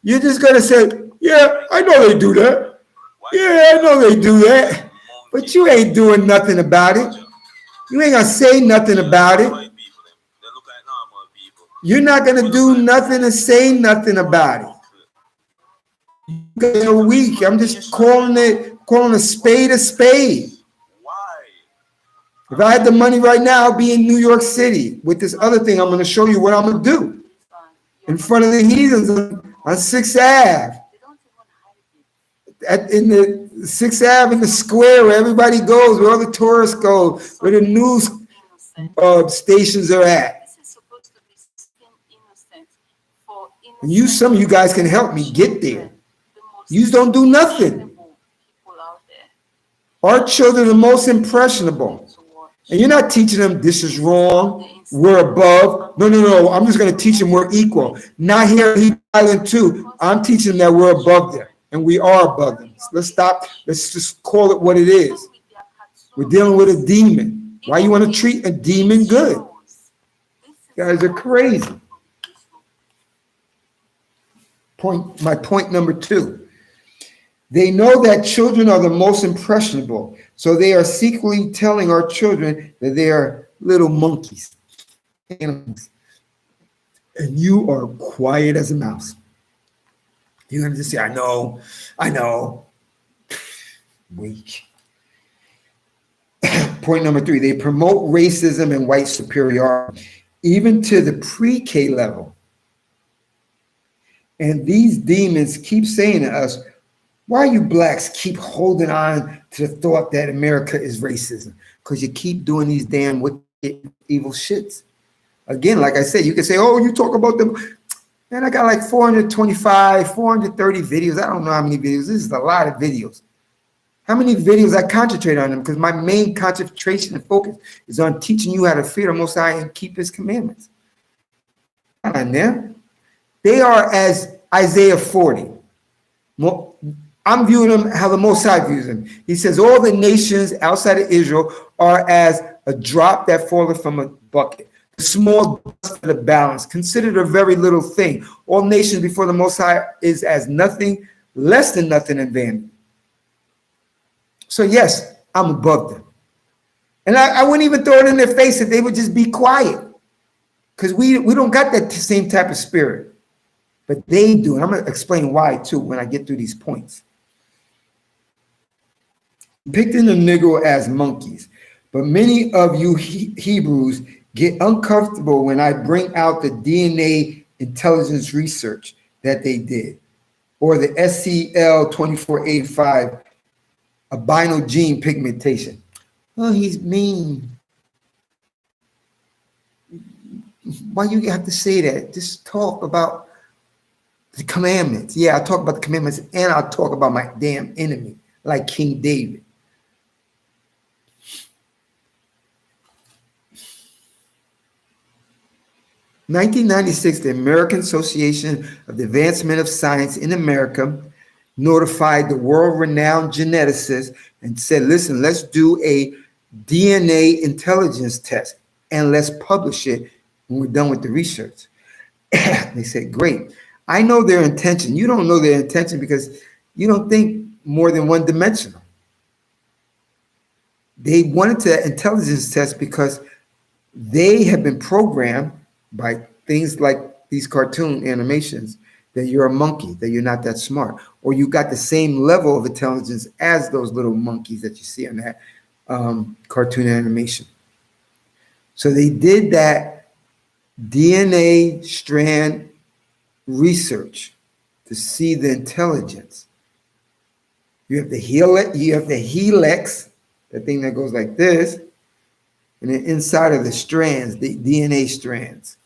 You're just going to say, yeah, I know they do that. Yeah, I know they do that. But you ain't doing nothing about it. You ain't going to say nothing about it. You're not going to do nothing and say nothing about it. You're weak. I'm just calling a spade a spade. If I had the money right now, I'd be in New York City with this other thing. I'm going to show you what I'm going to do in front of the heathens on 6th Ave. In the 6th Ave in the square where everybody goes, where all the tourists go, where the news stations are at. And some of you guys can help me get there. You don't do nothing. Our children are the most impressionable. And you're not teaching them this is wrong, we're above. No. I'm just going to teach them we're equal. Not here in Hebrew Island too. I'm teaching them that we're above them. And we are above them. Let's stop. Let's just call it what it is. We're dealing with a demon. Why you want to treat a demon good? You guys are crazy. My point number 2. They know that children are the most impressionable, so they are secretly telling our children that they are little monkeys, animals, and you are quiet as a mouse. You're going to just say, I know. Weak. Point number 3, they promote racism and white superiority, even to the pre-K level. And these demons keep saying to us, why you blacks keep holding on to the thought that America is racism? Because you keep doing these damn wicked, evil shits. Again, like I said, you can say, oh, you talk about them. Man, I got like 425, 430 videos. I don't know how many videos. This is a lot of videos. How many videos I concentrate on them? Because my main concentration and focus is on teaching you how to fear the Most High and keep His commandments. And then they are as Isaiah 40. I'm viewing them how the Most High views them. He says, all the nations outside of Israel are as a drop that falleth from a bucket. The small dust of the balance, considered a very little thing. All nations before the Most High is as nothing, less than nothing in vanity. So yes, I'm above them. And I wouldn't even throw it in their face if they would just be quiet. Because we don't got that same type of spirit. But they do. And I'm going to explain why, too, when I get through these points. Depicting the Negro as monkeys. But many of you Hebrews get uncomfortable when I bring out the DNA intelligence research that they did. Or the SCL 2485 albino gene pigmentation. Oh, he's mean. Why you have to say that? Just talk about the commandments. Yeah, I talk about the commandments and I'll talk about my damn enemy, like King David. In 1996, the American Association of the Advancement of Science in America notified the world-renowned geneticists and said, listen, let's do a DNA intelligence test and let's publish it when we're done with the research. They said, great. I know their intention. You don't know their intention because you don't think more than one dimensional. They wanted to intelligence test because they have been programmed by things like these cartoon animations that you're a monkey, that you're not that smart, or you got the same level of intelligence as those little monkeys that you see on that cartoon animation. So they did that DNA strand research to see the intelligence. You have the helix, the thing that goes like this, and then inside of the strands, the DNA strands.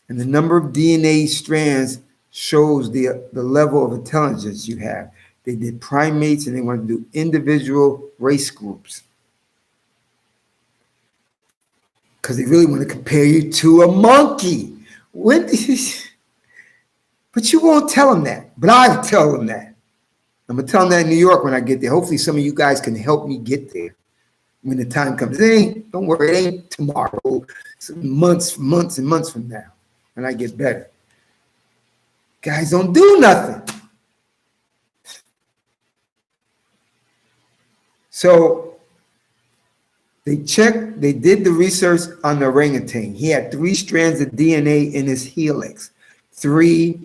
And the number of DNA strands shows the level of intelligence you have. They did primates and they wanted to do individual race groups. Because they really want to compare you to a monkey. But you won't tell them that. But I'll tell them that. I'm going to tell them that in New York when I get there. Hopefully some of you guys can help me get there when the time comes. Don't worry, it ain't tomorrow. It's months and months from now when I get better. Guys don't do nothing. So they did the research on the orangutan. He had 3 strands of DNA in his helix. 3,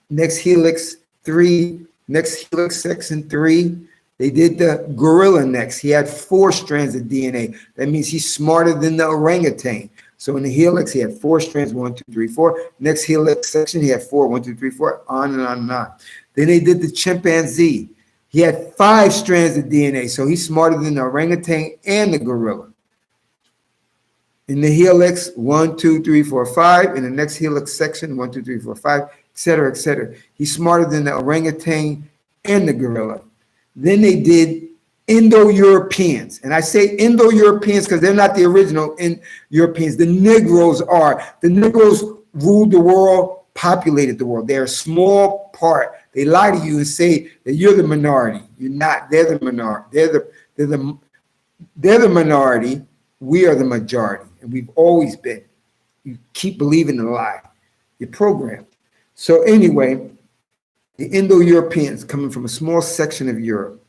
next helix, 3, next helix section 3. They did the gorilla next. He had 4 strands of DNA. That means he's smarter than the orangutan. So in the helix, he had 4 strands, 1, 2, 3, 4. Next helix section, he had 4, 1, 2, 3, 4, on and on and on. Then they did the chimpanzee. He had 5 strands of DNA. So he's smarter than the orangutan and the gorilla. In the helix, 1, 2, 3, 4, 5. In the next helix section, 1, 2, 3, 4, 5, et cetera, et cetera. He's smarter than the orangutan and the gorilla. Then they did Indo-Europeans. And I say Indo-Europeans because they're not the original Europeans. The Negroes are. The Negroes ruled the world, populated the world. They're a small part. They lie to you and say that you're the minority. You're not. They're the minority. They're the minority. We are the majority. And we've always been. You keep believing the lie. You're programmed. So anyway, the Indo-Europeans coming from a small section of Europe.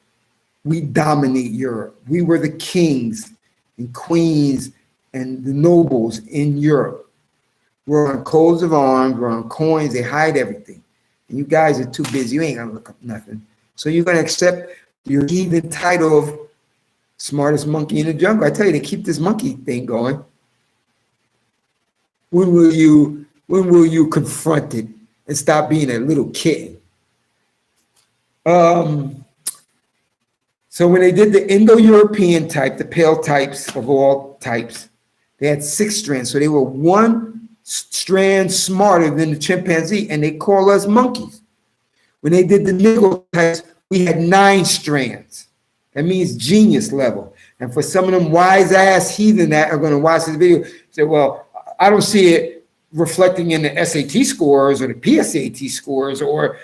We dominate Europe. We were the kings and queens and the nobles in Europe. We're on coats of arms, we're on coins, they hide everything. And you guys are too busy, you ain't gonna look up nothing. So you're gonna accept your heathen title of smartest monkey in the jungle. I tell you, they keep this monkey thing going. When will you confront it and stop being a little kitten? So when they did the Indo-European type, the pale types of all types, they had 6 strands. So they were 1 strand smarter than the chimpanzee, and they call us monkeys. When they did the Negro types, we had 9 strands. That means genius level. And for some of them wise ass heathen that are going to watch this video, say, well, I don't see it reflecting in the SAT scores or the PSAT scores or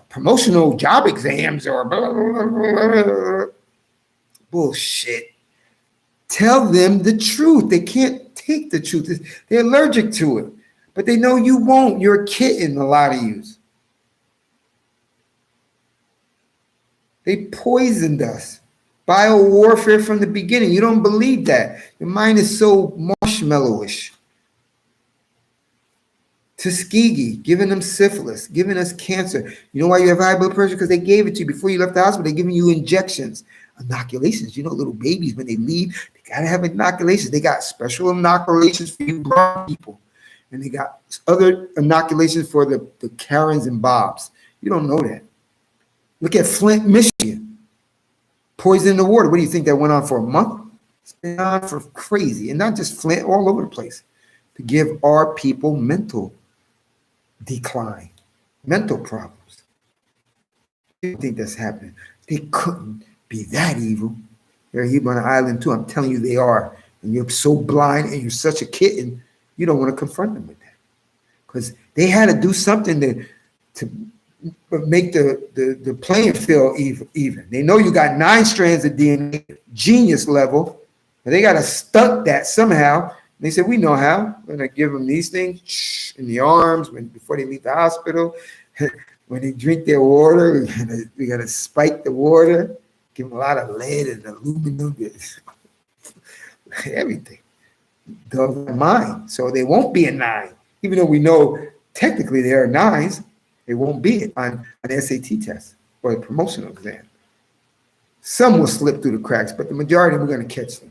promotional job exams or blah, blah, blah, blah, blah. Bullshit. Tell them the truth. They can't take the truth. They're allergic to it. But they know you won't. You're a kitten, a lot of you. They poisoned us. Biowarfare from the beginning. You don't believe that. Your mind is so marshmallowish. Tuskegee, giving them syphilis, giving us cancer. You know why you have high blood pressure? Because they gave it to you before you left the hospital. They're giving you injections, inoculations. You know, little babies, when they leave, they got to have inoculations. They got special inoculations for you brown people. And they got other inoculations for the Karens and Bobs. You don't know that. Look at Flint, Michigan. Poison in the water. What do you think that went on for a month? It's been on for crazy. And not just Flint, all over the place. To give our people mental decline, mental problems. You think that's happening? They couldn't be that evil. They're here on an island too. I'm telling you, they are. And you're so blind and you're such a kitten, you don't want to confront them with that. Because they had to do something to make the playing field even. They know you got 9 strands of DNA, genius level, but they got to stunt that somehow. They said, we know how. We're going to give them these things in the arms before they leave the hospital. When they drink their water, we got to spike the water, give them a lot of lead and aluminum, everything. Dull their mind. So they won't be a 9. Even though we know technically they are 9s, they won't be on an SAT test or a promotional exam. Some will slip through the cracks, but the majority we're going to catch them.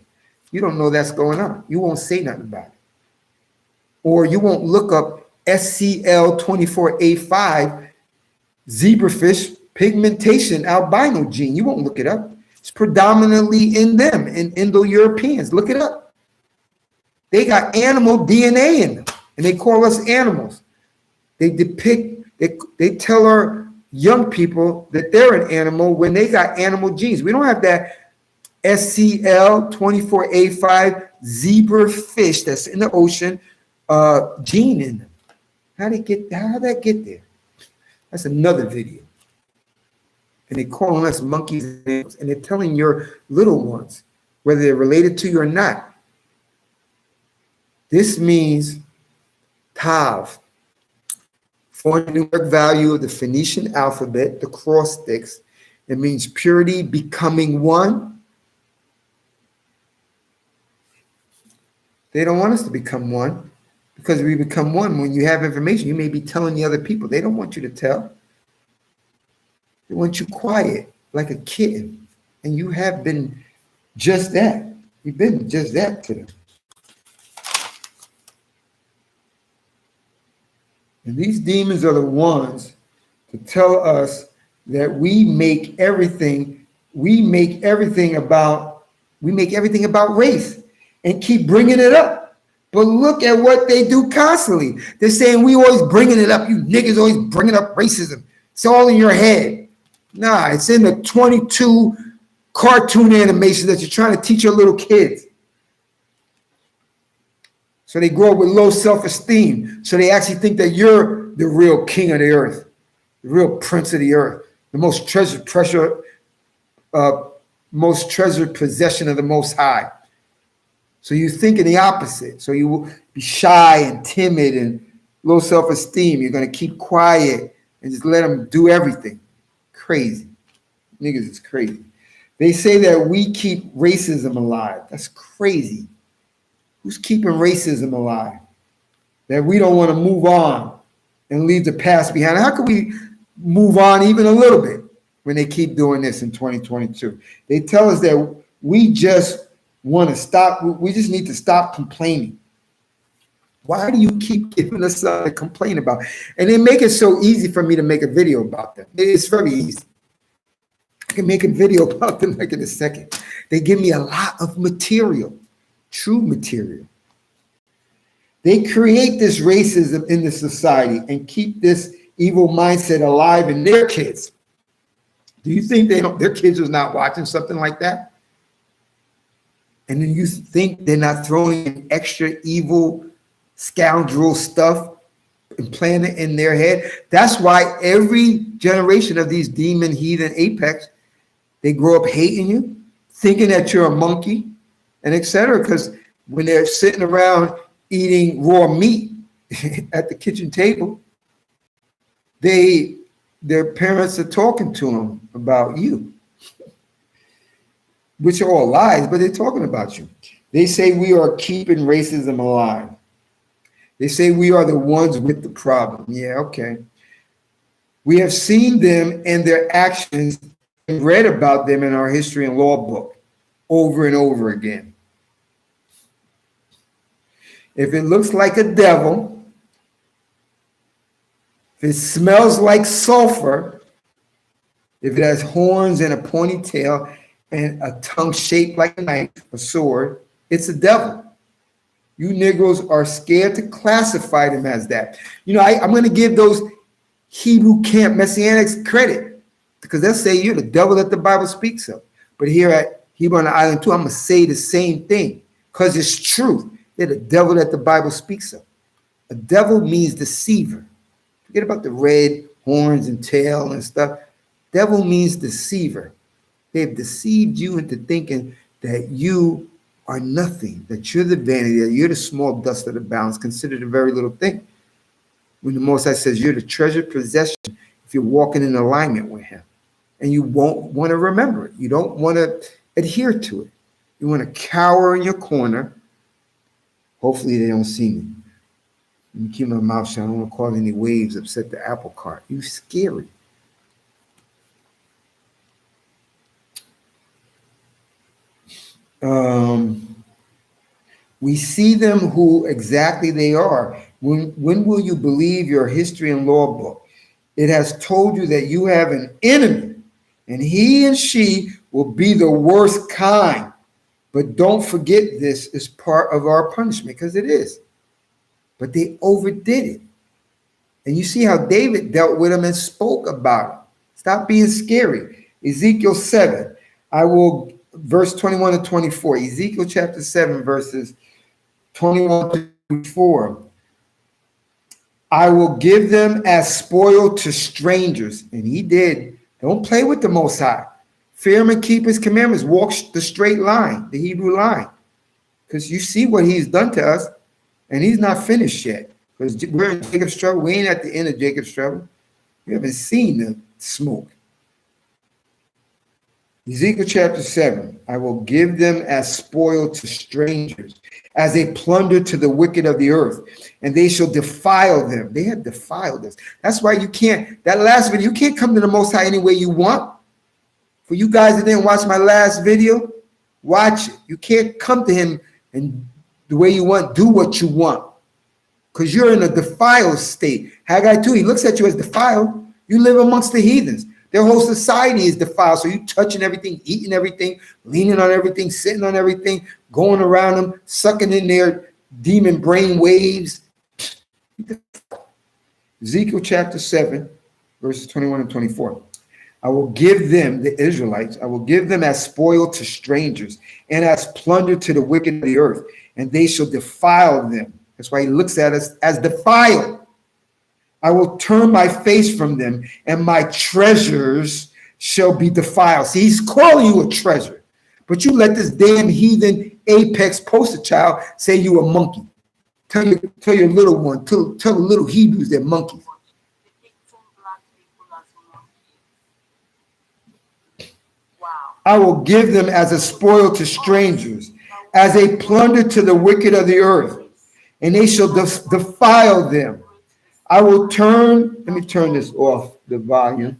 You don't know that's going on. You won't say nothing about it. Or you won't look up SCL24A5 zebrafish pigmentation albino gene. You won't look it up. It's predominantly in them, in Indo-Europeans. Look it up. They got animal DNA in them, and they call us animals. They tell our young people that they're an animal when they got animal genes. We don't have that SCL24A5 zebrafish that's in the ocean gene in them. How'd that get there? That's another video. And they're calling us monkeys and animals, and they're telling your little ones, whether they're related to you or not. This means Tav, for the numeric value of the Phoenician alphabet, the cross sticks. It means purity, becoming one. They don't want us to become one, because we become one when you have information. You may be telling the other people. They don't want you to tell. They want you quiet, like a kitten. And you have been just that. You've been just that to them. And these demons are the ones to tell us that we make everything about race and keep bringing it up. But look at what they do constantly. They're saying we always bringing it up. You niggas always bringing up racism. It's all in your head. Nah, it's in the 22 cartoon animations that you're trying to teach your little kids. So they grow up with low self-esteem. So they actually think that you're the real king of the earth, the real prince of the earth, the most treasured possession of the Most High. So you think in the opposite. So you will be shy and timid and low self-esteem. You're going to keep quiet and just let them do everything. Crazy. Niggas is crazy. They say that we keep racism alive. That's crazy. Who's keeping racism alive? That we don't want to move on and leave the past behind. How can we move on even a little bit when they keep doing this in 2022? They tell us that we just want to stop. We just need to stop complaining. Why do you keep giving us something to complain about? And they make it so easy for me to make a video about them. It's very easy. I can make a video about them like in a second. They give me a lot of material. True material. They create this racism in the society and keep this evil mindset alive in their kids. Do you think their kids was not watching something like that? And then you think they're not throwing in extra evil scoundrel stuff and planting it in their head? That's why every generation of these demon heathen apex, they grow up hating you, thinking that you're a monkey, and etc. Because when they're sitting around eating raw meat at the kitchen table, their parents are talking to them about you, which are all lies, but they're talking about you. They say we are keeping racism alive. They say we are the ones with the problem. Yeah, okay. We have seen them and their actions and read about them in our history and law book over and over again. If it looks like a devil, if it smells like sulfur, if it has horns and a pointy tail and a tongue shaped like a knife, a sword, it's a devil. You Negroes are scared to classify them as that. You know, I'm going to give those Hebrew camp messianics credit because they'll say you're the devil that the Bible speaks of. But here at Hebrew on the Island too, I'm going to say the same thing because it's truth. They're the devil that the Bible speaks of. A devil means deceiver. Forget about the red horns and tail and stuff. Devil means deceiver. They've deceived you into thinking that you are nothing, that you're the vanity, that you're the small dust of the balance, considered a very little thing. When the Most High says you're the treasured possession, if you're walking in alignment with Him, and you won't want to remember it, you don't want to adhere to it. You want to cower in your corner. Hopefully they don't see me. Let me keep my mouth shut. I don't want to cause any waves, upset the apple cart. You scary. We see them who exactly they are. When will you believe your history and law book? It has told you that you have an enemy, and he and she will be the worst kind. But don't forget, this is part of our punishment, because it is. But they overdid it. And you see how David dealt with them and spoke about it. Stop being scary. Ezekiel 7, verse 21 and 24. Ezekiel chapter 7, verses 21 to 24. I will give them as spoil to strangers. And he did. Don't play with the Most High. Fear him and keep his commandments. Walk the straight line, the Hebrew line. Because you see what he's done to us, and he's not finished yet. Because we're in Jacob's trouble. We ain't at the end of Jacob's trouble. We haven't seen the smoke. Ezekiel chapter 7, I will give them as spoil to strangers, as a plunder to the wicked of the earth, and they shall defile them. They have defiled us. That's why you can't, that last video, you can't come to the Most High any way you want. For you guys that didn't watch my last video, watch it. You can't come to him and the way you want, do what you want. Because you're in a defiled state. Haggai 2, he looks at you as defiled. You live amongst the heathens. Their whole society is defiled. So you touching everything, eating everything, leaning on everything, sitting on everything, going around them, sucking in their demon brain waves. Ezekiel chapter 7, verses 21 and 24. I will give them, the Israelites, I will give them as spoil to strangers and as plunder to the wicked of the earth, and they shall defile them. That's why he looks at us as defiled. I will turn my face from them, and my treasures shall be defiled. See, he's calling you a treasure, but you let this damn heathen apex poster child say you a monkey. Tell your little one, tell the little Hebrews they're monkeys. I will give them as a spoil to strangers, as a plunder to the wicked of the earth, and they shall defile them. I will turn, let me turn this off, the volume.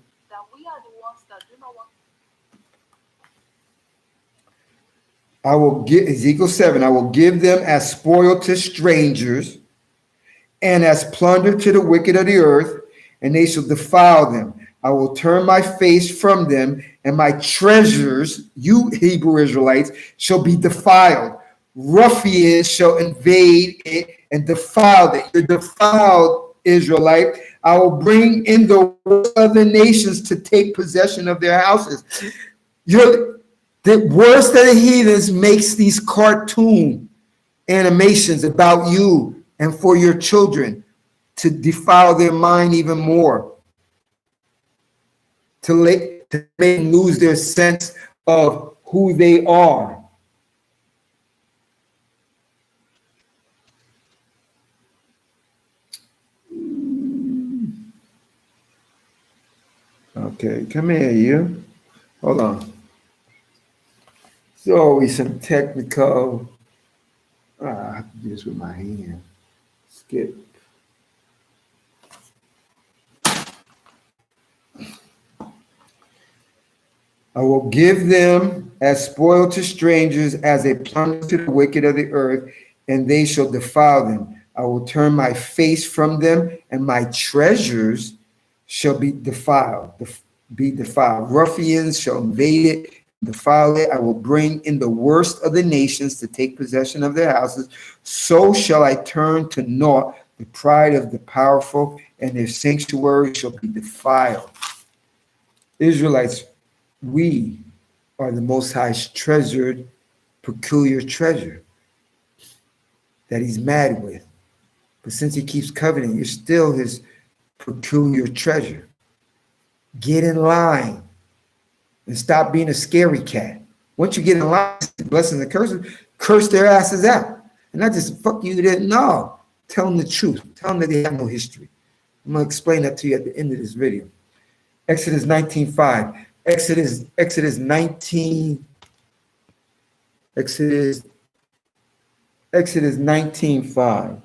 I will give, Ezekiel 7, I will give them as spoil to strangers and as plunder to the wicked of the earth, and they shall defile them. I will turn my face from them, and my treasures, you Hebrew Israelites, shall be defiled. Ruffians shall invade it and defile it. You're defiled, Israelite. I will bring in the other nations to take possession of their houses. The worst of the heathens makes these cartoon animations about you and for your children to defile their mind even more. To make them lose their sense of who they are. Okay, come here, you. Hold on. There's always some technical. I have to do this with my hand. Skip. I will give them as spoil to strangers, as a plunder to the wicked of the earth, and they shall defile them. I will turn my face from them, and my treasures shall be defiled. Ruffians shall invade it, defile it. I will bring in the worst of the nations to take possession of their houses. So shall I turn to naught the pride of the powerful, and their sanctuary shall be defiled. Israelites, we are the Most High's treasured, peculiar treasure that he's mad with. But since he keeps coveting, you're still his peculiar treasure. Get in line and stop being a scary cat. Once you get in line, blessings and curses, curse their asses out. And not just fuck you, didn't know. Tell them the truth. Tell them that they have no history. I'm going to explain that to you at the end of this video. Exodus 19:5. Exodus 19. Exodus 19:5.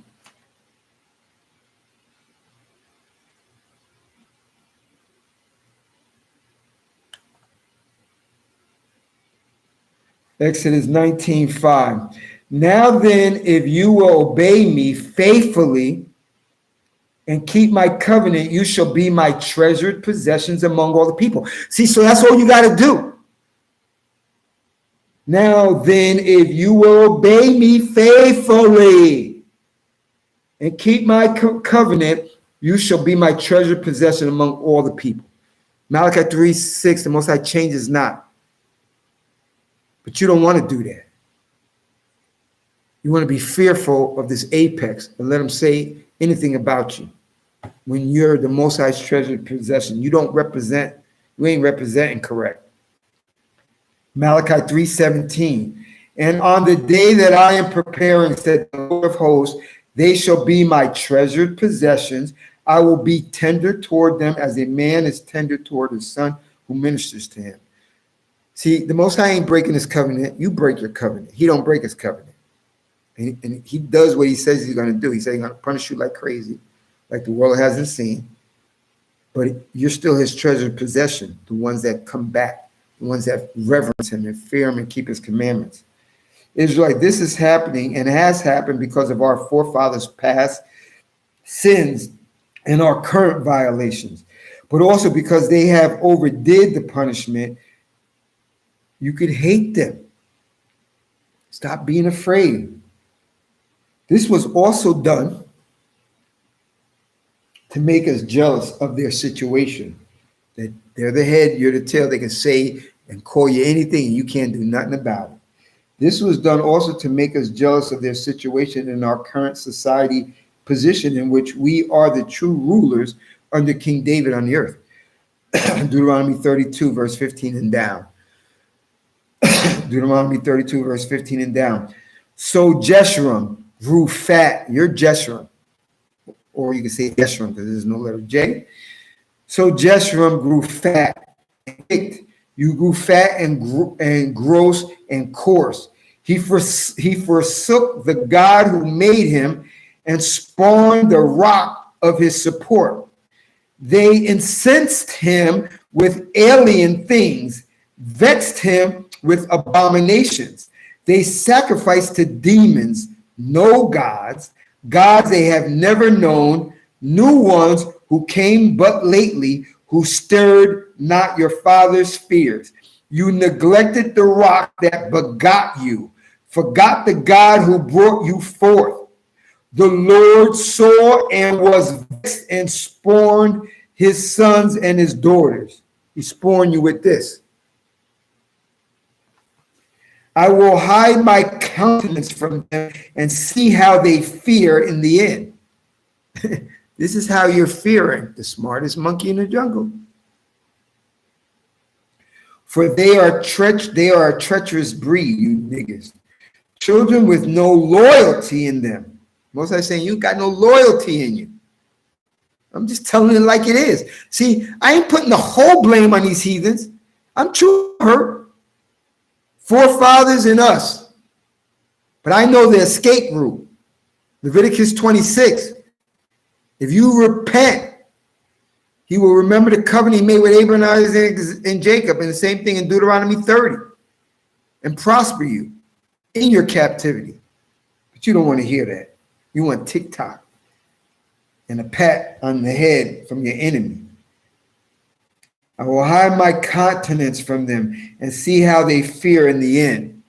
Exodus 19:5. Now then, if you will obey me faithfully and keep my covenant, you shall be my treasured possessions among all the people. See, so that's all you got to do. Now then, if you will obey me faithfully and keep my covenant, you shall be my treasured possession among all the people. Malachi 3:6, the Most High changes not. But you don't want to do that. You want to be fearful of this apex and let them say anything about you. When you're the Most High's treasured possession, you ain't representing correct. Malachi 3:17. And on the day that I am preparing, said the Lord of hosts, they shall be my treasured possessions. I will be tender toward them as a man is tender toward his son who ministers to him. See, the Most High ain't breaking his covenant. You break your covenant. He don't break his covenant. And he does what he says he's going to do. He said he's going to punish you like crazy, like the world hasn't seen. But you're still his treasured possession, the ones that come back, the ones that reverence him and fear him and keep his commandments. Israelite, this is happening and has happened because of our forefathers' past sins and our current violations, but also because they have overdid the punishment. You could hate them. Stop being afraid. This was also done to make us jealous of their situation. That they're the head, you're the tail. They can say and call you anything, and you can't do nothing about it. This was done also to make us jealous of their situation in our current society position in which we are the true rulers under King David on the earth. Deuteronomy 32, verse 15 and down. Deuteronomy 32, verse 15 and down. So Jeshurun grew fat. You're Jeshurun. Or you can say Jeshurun because there's no letter J. So Jeshurun grew fat and kicked. You grew fat and gross and coarse. He forsook the God who made him and spawned the rock of his support. They incensed him with alien things, vexed him with abominations. They sacrificed to demons, no gods, gods they have never known, new ones who came but lately, who stirred not your father's fears. You neglected the rock that begot you, forgot the God who brought you forth. The Lord saw and was vexed and spawned his sons and his daughters. He spawned you with this. I will hide my countenance from them and see how they fear in the end. This is how you're fearing the smartest monkey in the jungle. For they are a treacherous breed, you niggas. Children with no loyalty in them. Most I saying you got no loyalty in you. I'm just telling it like it is. See, I ain't putting the whole blame on these heathens. I'm true hurt. Forefathers and us. But I know the escape route. Leviticus 26. If you repent, he will remember the covenant he made with Abraham, Isaac, and Jacob. And the same thing in Deuteronomy 30. And prosper you in your captivity. But you don't want to hear that. You want TikTok and a pat on the head from your enemy. I will hide my countenance from them and see how they fear in the end.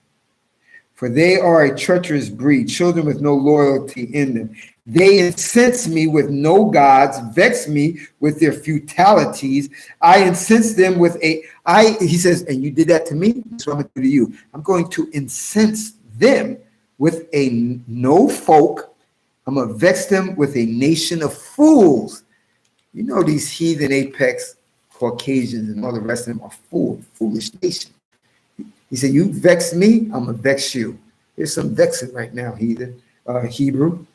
For they are a treacherous breed, children with no loyalty in them. They incense me with no gods, vex me with their futilities. I incense them with he says, and you did that to me, that's what I'm going to do to you. I'm going to incense them with a no folk. I'm going to vex them with a nation of fools. You know, these heathen apex Caucasians and all the rest of them are foolish nation. He said, you vex me, I'm going to vex you. Here's some vexing right now, heathen, Hebrew.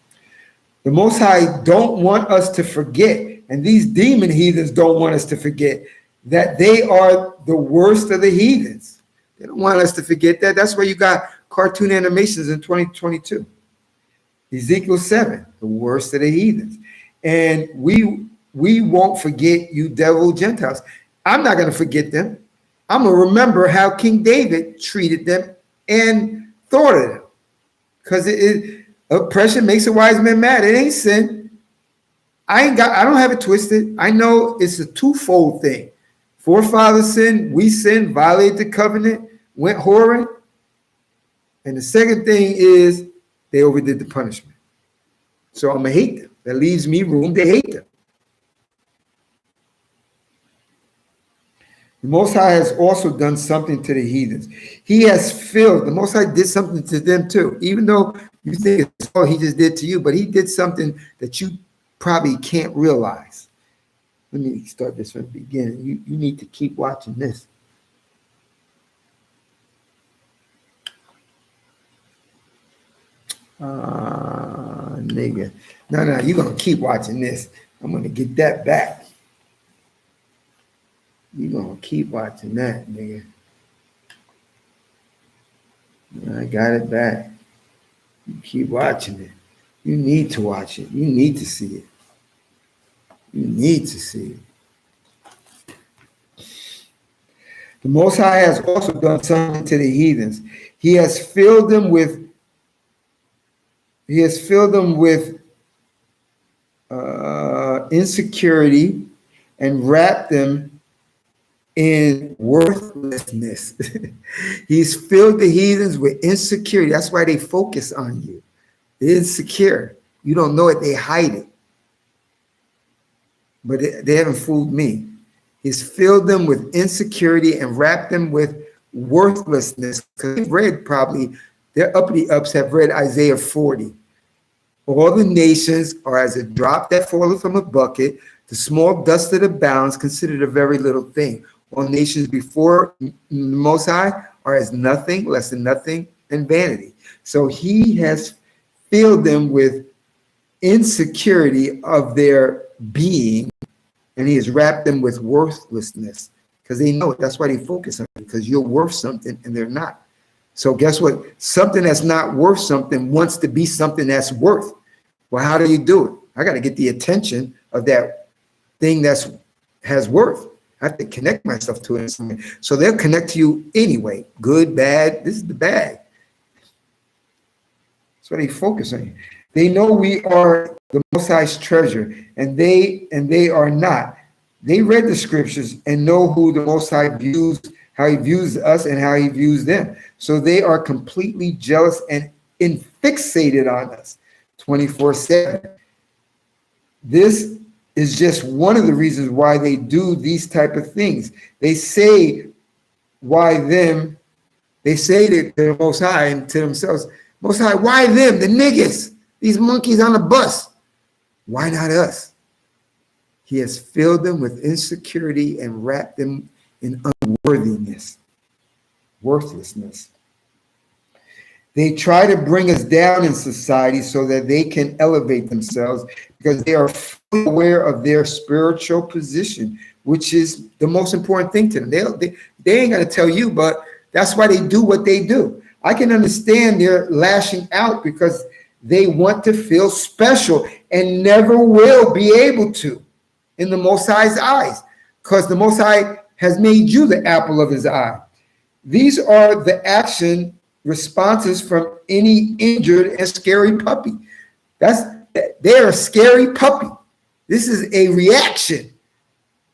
The Most High don't want us to forget, and these demon heathens don't want us to forget that they are the worst of the heathens. They don't want us to forget that. That's why you got cartoon animations in 2022. Ezekiel 7, the worst of the heathens. And we won't forget you devil Gentiles. I'm not going to forget them. I'm going to remember how King David treated them and thought of them. Because oppression makes a wise man mad. It ain't sin. I don't have it twisted. I know it's a twofold thing. Forefathers sinned, we sinned, violated the covenant, went whoring. And the second thing is they overdid the punishment. So I'm going to hate them. That leaves me room to hate them. The Most High has also done something to the heathens. He has filled, the Most High did something to them too. Even though you think it's all he just did to you, but he did something that you probably can't realize. Let me start this from the beginning. You need to keep watching this. Nigga. No, you're going to keep watching this. I'm going to get that back. You're going to keep watching that, nigga. I got it back. You keep watching it. You need to watch it. You need to see it. You need to see it. The Most High has also done something to the heathens. He has filled them with insecurity and wrapped them in worthlessness. He's filled the heathens with insecurity. That's why they focus on you. They're insecure. You don't know it, they hide it. But they haven't fooled me. He's filled them with insecurity and wrapped them with worthlessness. Because they've read probably, their uppity ups have read Isaiah 40. All the nations are as a drop that falleth from a bucket, the small dust of the bounds considered a very little thing. All nations before the Most High are as nothing, less than nothing, and vanity. So he has filled them with insecurity of their being, and he has wrapped them with worthlessness because they know it. That's why they focus on it, because you're worth something and they're not. So guess what? Something that's not worth something wants to be something that's worth. Well, how do you do it? I got to get the attention of that thing that's has worth. I have to connect myself to it. So they'll connect to you anyway. Good, bad. This is the bad. That's why they focus on you. They know we are the Most High's treasure, and they are not. They read the scriptures and know who the Most High views, how he views us and how he views them. So they are completely jealous and fixated on us 24/7. This is just one of the reasons why they do these type of things. They say, why them? They say to the Most High and to themselves, Most High, why them? The niggas, these monkeys on the bus. Why not us? He has filled them with insecurity and wrapped them in unworthiness, worthlessness. They try to bring us down in society so that they can elevate themselves because they are fully aware of their spiritual position, which is the most important thing to them. They ain't going to tell you, but that's why they do what they do. I can understand they're lashing out because they want to feel special and never will be able to in the Most High's eyes, because the Most High has made you the apple of his eye. These are the action responses from any injured and scary puppy. They're a scary puppy. This is a reaction.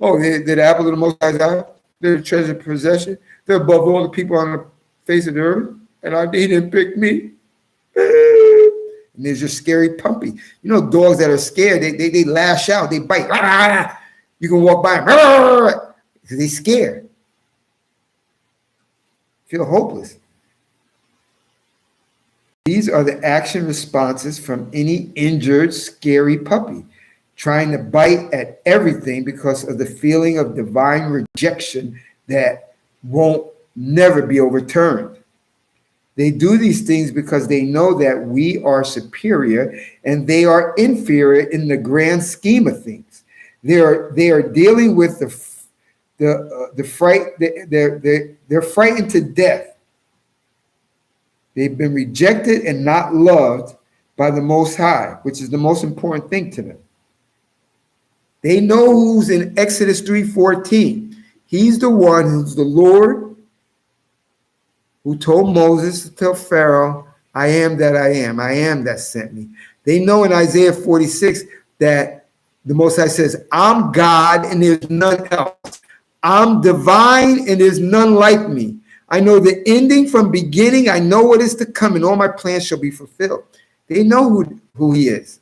Oh, they're the apple of the Most High's eye. They're the treasured possession. They're above all the people on the face of the earth, and he didn't pick me. And there's your scary puppy. You know, dogs that are scared, they lash out, they bite. You can walk by them because they're scared. Feel hopeless. These are the action responses from any injured, scary puppy, trying to bite at everything because of the feeling of divine rejection that won't never be overturned. They do these things because they know that we are superior and they are inferior in the grand scheme of things. They are dealing with the fright. They're frightened to death. They've been rejected and not loved by the Most High, which is the most important thing to them. They know who's in Exodus 3:14. He's the one who's the Lord who told Moses to tell Pharaoh, I am that sent me. They know in Isaiah 46 that the Most High says, I'm God and there's none else. I'm divine and there's none like me. I know the ending from beginning. I know what is to come, and all my plans shall be fulfilled. They know who he is.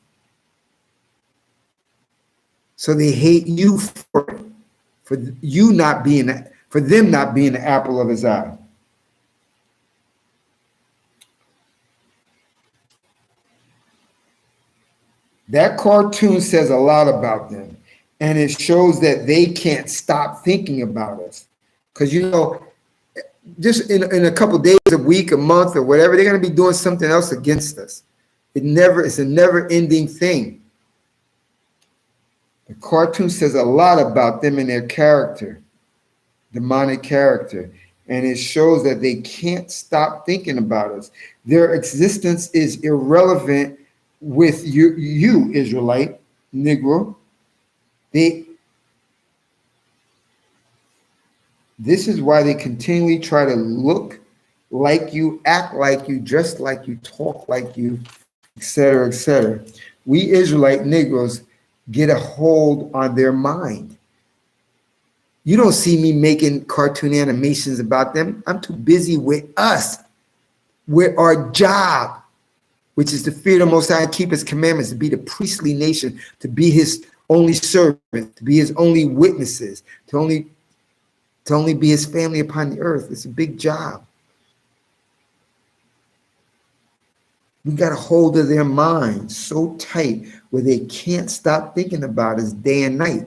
So they hate you for it, for them not being the apple of his eye. That cartoon says a lot about them, and it shows that they can't stop thinking about us. Because, just in a couple days, a week, a month, or whatever, they're going to be doing something else against us. It's a never-ending thing. The cartoon says a lot about them and their character, demonic character, and it shows that they can't stop thinking about us. Their existence is irrelevant with you Israelite, Negro. This is why they continually try to look like you, act like you, dress like you, talk like you, etc., etc. We Israelite Negroes get a hold on their mind. You don't see me making cartoon animations about them. I'm too busy with us, with our job, which is to fear the Most High and keep his commandments, to be the priestly nation, to be his only servant, to be his only witnesses, to only be his family upon the earth. It's a big job. We got a hold of their minds so tight where they can't stop thinking about us day and night.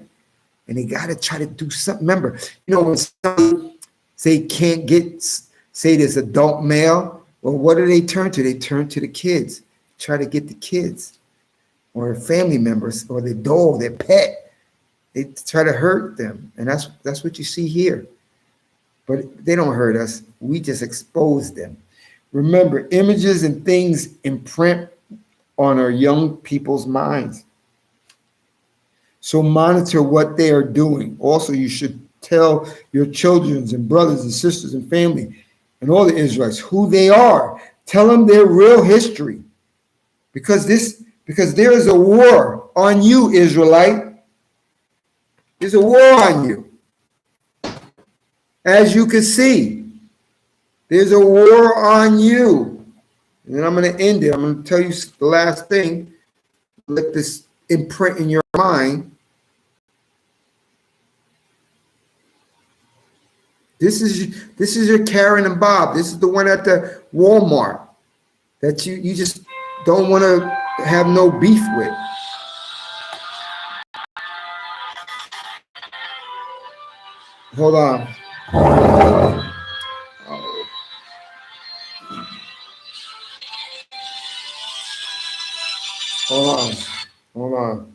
And they got to try to do something. Remember, when somebody say this adult male, well, what do they turn to? They turn to the kids, try to get the kids or family members or their dog, their pet. They try to hurt them. And that's what you see here. But they don't hurt us. We just expose them. Remember, images and things imprint on our young people's minds. So monitor what they are doing. Also, you should tell your children and brothers and sisters and family and all the Israelites who they are. Tell them their real history. Because there is a war on you, Israelite. There's a war on you. As you can see, there's a war on you. And then I'm going to end it. I'm going to tell you the last thing. Let this imprint in your mind. This is your Karen and Bob. This is the one at the Walmart that you just don't want to have no beef with. Hold on. Hold on.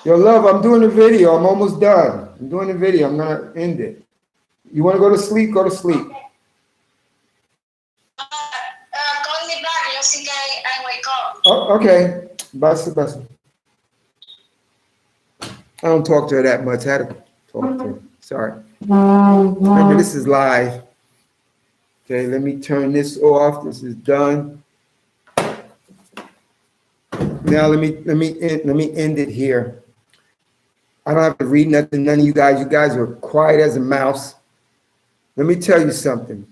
Yo, love, I'm doing a video. I'm almost done. I'm doing a video. I'm going to end it. You want to go to sleep? Go to sleep. Call me back just in case I wake up. Oh, okay. Basta. I don't talk to her that much. I had to talk to her. Sorry. Remember, this is live. Okay, let me turn this off. This is done. Now let me end it here. I don't have to read nothing. None of you guys. You guys are quiet as a mouse. Let me tell you something.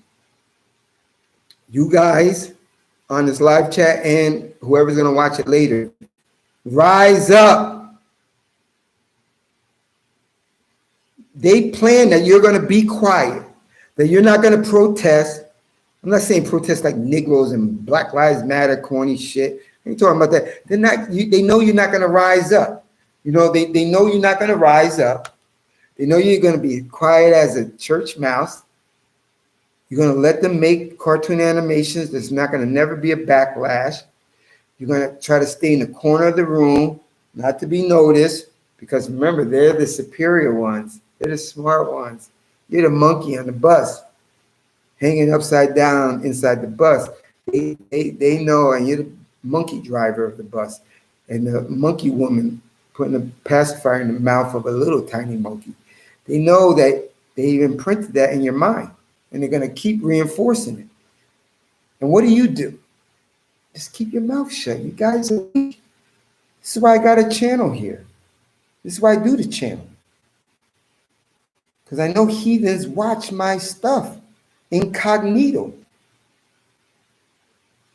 You guys on this live chat and whoever's going to watch it later, rise up. They plan that you're going to be quiet, that you're not going to protest. I'm not saying protest like Negroes and Black Lives Matter, corny shit. I ain't talking about that. They know you're not going to rise up. They know you're not going to rise up. They know you're going to be quiet as a church mouse. You're going to let them make cartoon animations. There's not going to never be a backlash. You're going to try to stay in the corner of the room, not to be noticed, because remember, they're the superior ones. They're the smart ones. You're the monkey on the bus, hanging upside down inside the bus. They know, and you're the monkey driver of the bus. And the monkey woman putting a pacifier in the mouth of a little tiny monkey. They know that they've imprinted that in your mind, and they're going to keep reinforcing it. And what do? Just keep your mouth shut. You guys are weak. This is why I got a channel here. This is why I do the channel. Because I know heathens watch my stuff incognito.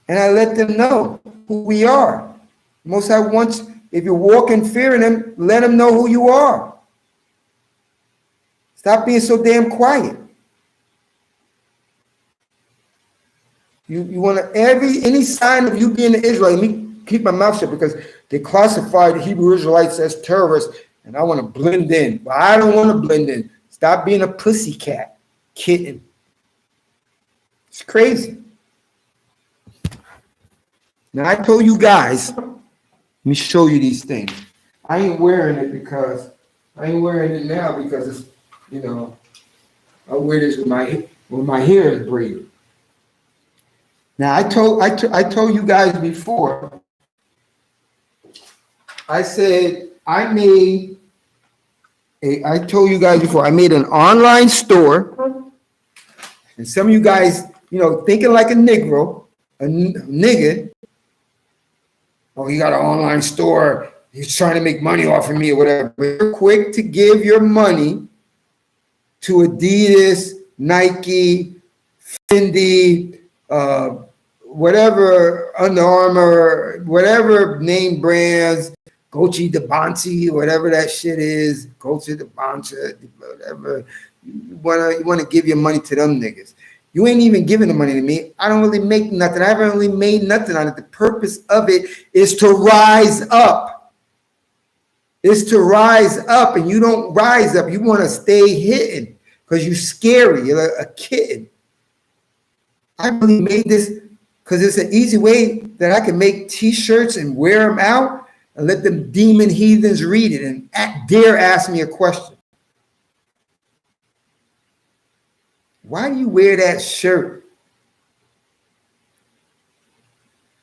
And I let them know who we are. Most I want, if you walk in fear in them, let them know who you are. Stop being so damn quiet. You want to any sign of you being an Israelite, let me keep my mouth shut because they classified Hebrew Israelites as terrorists, and I want to blend in. But I don't want to blend in. Stop being a pussycat, kitten. It's crazy. Now I told you guys, let me show you these things. I ain't wearing it now because it's, I wear this when my hair is braided. Now I told you guys before. I said I told you guys before I made an online store, and some of you guys, thinking like a Negro, a nigga. Oh, he got an online store. He's trying to make money off of me or whatever. But you're quick to give your money to Adidas, Nike, Fendi, whatever, Under Armour, whatever name brands, Gucci, DeBanci, whatever that shit is, Gucci, DeBanci, whatever. You want to give your money to them niggas. You ain't even giving the money to me. I don't really make nothing. I haven't really made nothing on it. The purpose of it is to rise up. It's to rise up, and you don't rise up. You want to stay hidden because you're scary. You're like a kid. I really made this because it's an easy way that I can make T-shirts and wear them out and let them demon heathens read it and dare ask me a question. Why do you wear that shirt?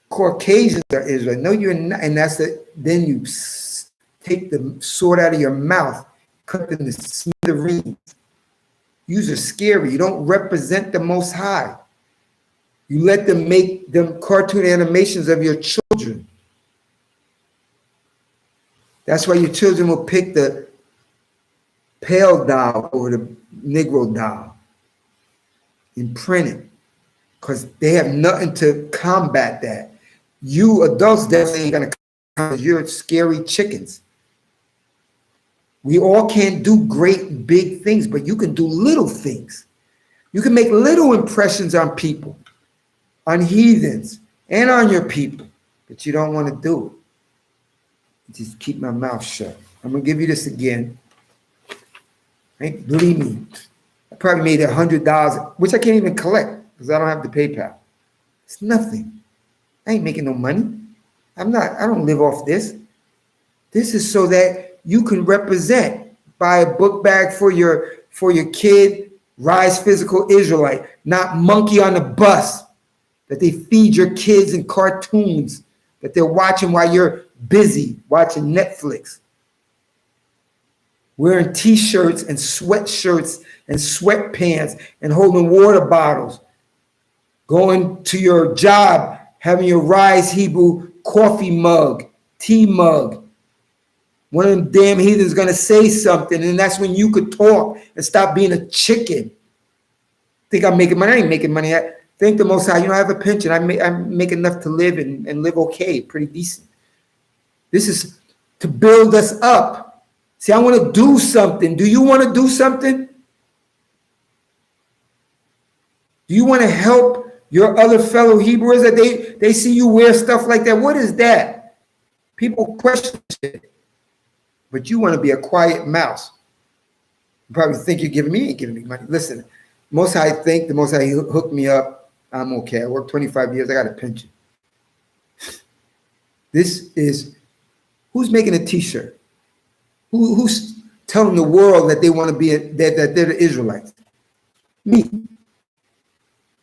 Caucasians are Israel. No, you're not. And that's it. Then you take the sword out of your mouth, cut them to smithereens. Yous are scary. You don't represent the Most High. You let them make them cartoon animations of your children. That's why your children will pick the pale doll over the Negro doll and print it because they have nothing to combat that. You adults definitely ain't going to combat. You're scary chickens. We all can't do great big things, but you can do little things. You can make little impressions on people, on heathens, and on your people, but you don't want to do it. Just keep my mouth shut. I'm going to give you this again. Believe me, I probably made $100, which I can't even collect because I don't have the PayPal. It's nothing. I ain't making no money. I don't live off this. This is so that you can represent. Buy a book bag for your kid, Rise Physical Israelite, not monkey on the bus, that they feed your kids in cartoons that they're watching while you're busy watching Netflix. Wearing T-shirts and sweatshirts and sweatpants and holding water bottles. Going to your job, having your Rise Hebrew coffee mug, tea mug. One of them damn heathens going to say something, and that's when you could talk and stop being a chicken. Think I'm making money? I ain't making money. Thank the Most High. I have a pension. I make enough to live and live okay, pretty decent. This is to build us up. See, I want to do something. Do you want to do something? Do you want to help your other fellow Hebrews that they see you wear stuff like that? What is that? People question it. But you want to be a quiet mouse. You probably think you're giving me, ain't giving me money. Listen, most I think, the most I hook me up, I'm okay. I worked 25 years, I got a pension. This is, who's making a t-shirt? Who's telling the world that they want to be, that they're the Israelites? Me.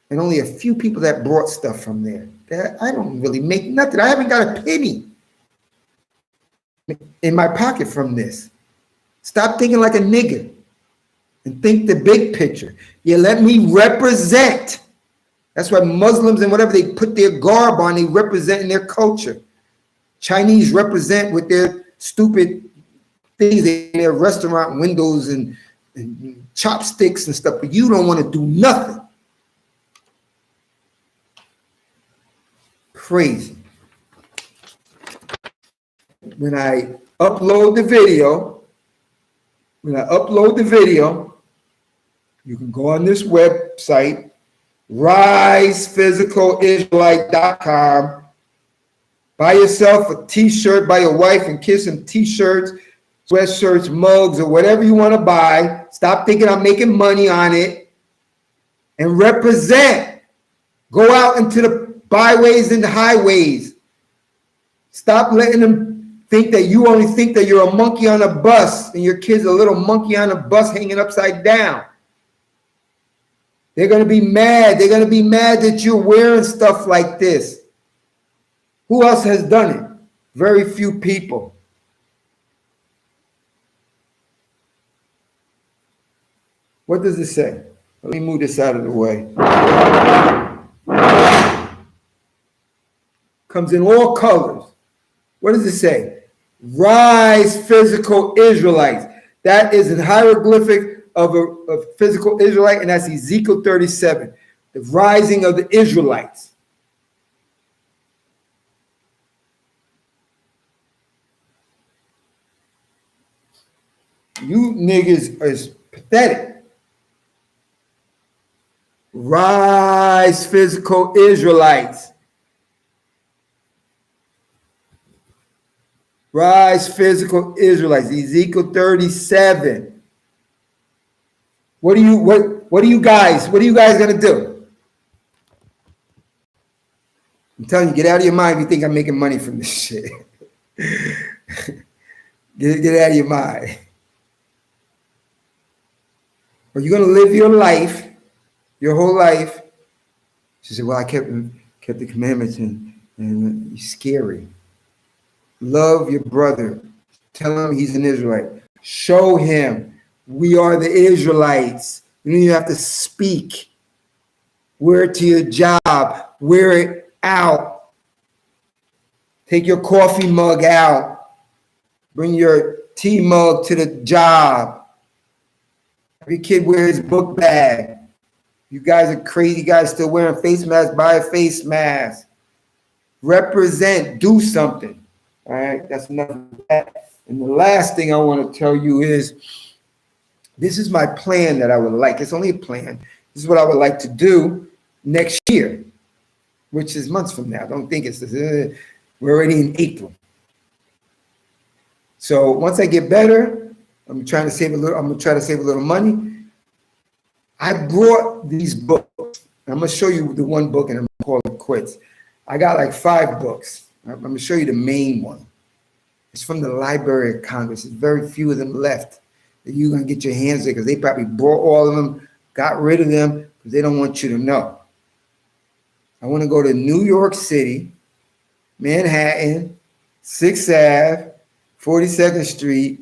And only a few people that brought stuff from there. That I don't really make nothing. I haven't got a penny in my pocket from this. Stop thinking like a nigger and think the big picture. You let me represent. That's why Muslims and whatever, they put their garb on, they represent in their culture. Chinese represent with their stupid things in their restaurant windows and chopsticks and stuff, but you don't want to do nothing. Crazy. When I upload the video, you can go on this website, risephysicalisraelite.com, buy yourself a t-shirt, buy your wife and kids some t-shirts, sweatshirts, mugs, or whatever you want to buy. Stop thinking I'm making money on it and represent. Go out into the byways and the highways. Stop letting them think that you only think that you're a monkey on a bus and your kid's a little monkey on a bus hanging upside down. They're going to be mad. They're going to be mad that you're wearing stuff like this. Who else has done it? Very few people. What does it say? Let me move this out of the way. Comes in all colors. What does it say? Rise, physical Israelites. That is a hieroglyphic of a physical Israelite, and that's Ezekiel 37. The rising of the Israelites. You niggas is pathetic. Rise, physical Israelites. Rise, physical Israelites. Ezekiel 37. What are you guys gonna do? I'm telling you, get out of your mind if you think I'm making money from this shit. Get out of your mind. Or you're gonna live your life, your whole life. She said, well, I kept the commandments and it's scary. Love your brother. Tell him he's an Israelite. Show him we are the Israelites. You don't even have to speak. Wear it to your job. Wear it out. Take your coffee mug out. Bring your tea mug to the job. Every kid wear his book bag. You guys are crazy guys still wearing face masks. Buy a face mask. Represent. Do something. All right, that's enough of that. And the last thing I want to tell you is, this is my plan that I would like. It's only a plan. This is what I would like to do next year, which is months from now. Don't think it's, we're already in April. So once I get better, I'm gonna try to save a little money. I brought these books. I'm gonna show you the one book and I'm gonna call it quits. I got like 5 books. I'm going to show you the main one. It's from the Library of Congress. There's very few of them left that you're going to get your hands on because they probably bought all of them, got rid of them because they don't want you to know. I want to go to New York City, Manhattan, 6th Ave, 42nd Street,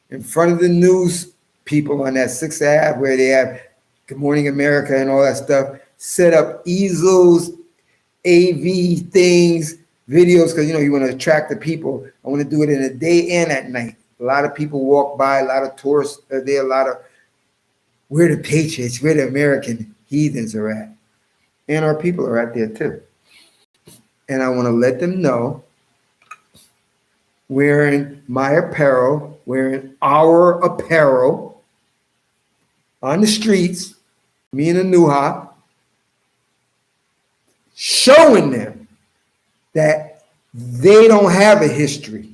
in front of the news people on that 6th Ave where they have Good Morning America and all that stuff, set up easels, AV things, videos, because you want to attract the people. I want to do it in the day and at night. A lot of people walk by, a lot of tourists are there, where the patriots, where the American heathens are at. And our people are out there too. And I want to let them know, wearing my apparel, wearing our apparel on the streets, me and Anuha, showing them that they don't have a history.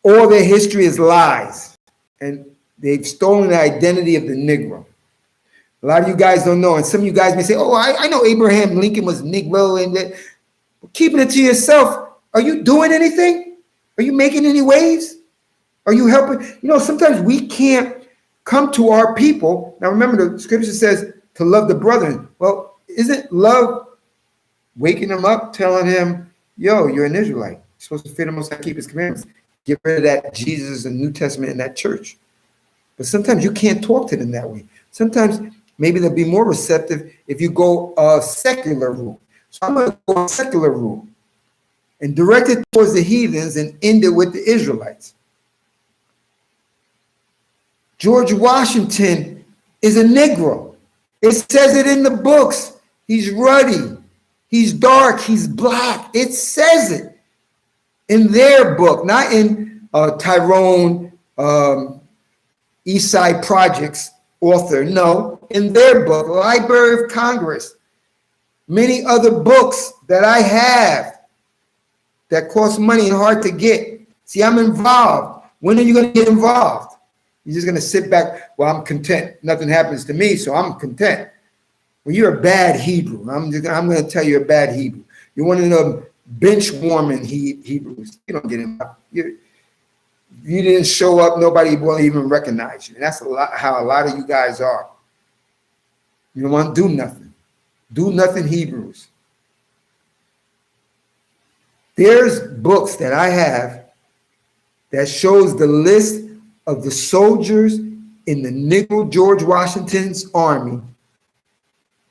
All their history is lies. And They've stolen the identity of the Negro. A lot of you guys don't know, and some of you guys may say, "Oh, I know Abraham Lincoln was Negro," and that. Keeping it to yourself. Are you doing anything? Are you making any waves? Are you helping? You know, sometimes we can't come to our people. Now, remember, the scripture says to love the brethren. Well, isn't love waking them up, telling him, "Yo, you're an Israelite. You're supposed to fear the Most High, keep His commandments. Get rid of that Jesus and New Testament in that church." But sometimes you can't talk to them that way. Sometimes maybe they'll be more receptive if you go a secular route. So I'm going to go a secular route and direct it towards the heathens and end it with the Israelites. George Washington is a Negro. It says it in the books. He's ruddy. He's dark. He's black. It says it in their book, not in Tyrone Eastside Project's author. No, in their book, Library of Congress. Many other books that I have that cost money and hard to get. See, I'm involved. When are you going to get involved? You're just going to sit back. Well, I'm content. Nothing happens to me, so I'm content. Well, you're a bad Hebrew. I'm going to tell you, you're a bad Hebrew. You're one of them bench warming Hebrews. You don't get involved. You didn't show up. Nobody will even recognize you. And that's how a lot of you guys are. You don't want to do nothing. Do nothing Hebrews. There's books that I have that shows the list of the soldiers in the Negro George Washington's army.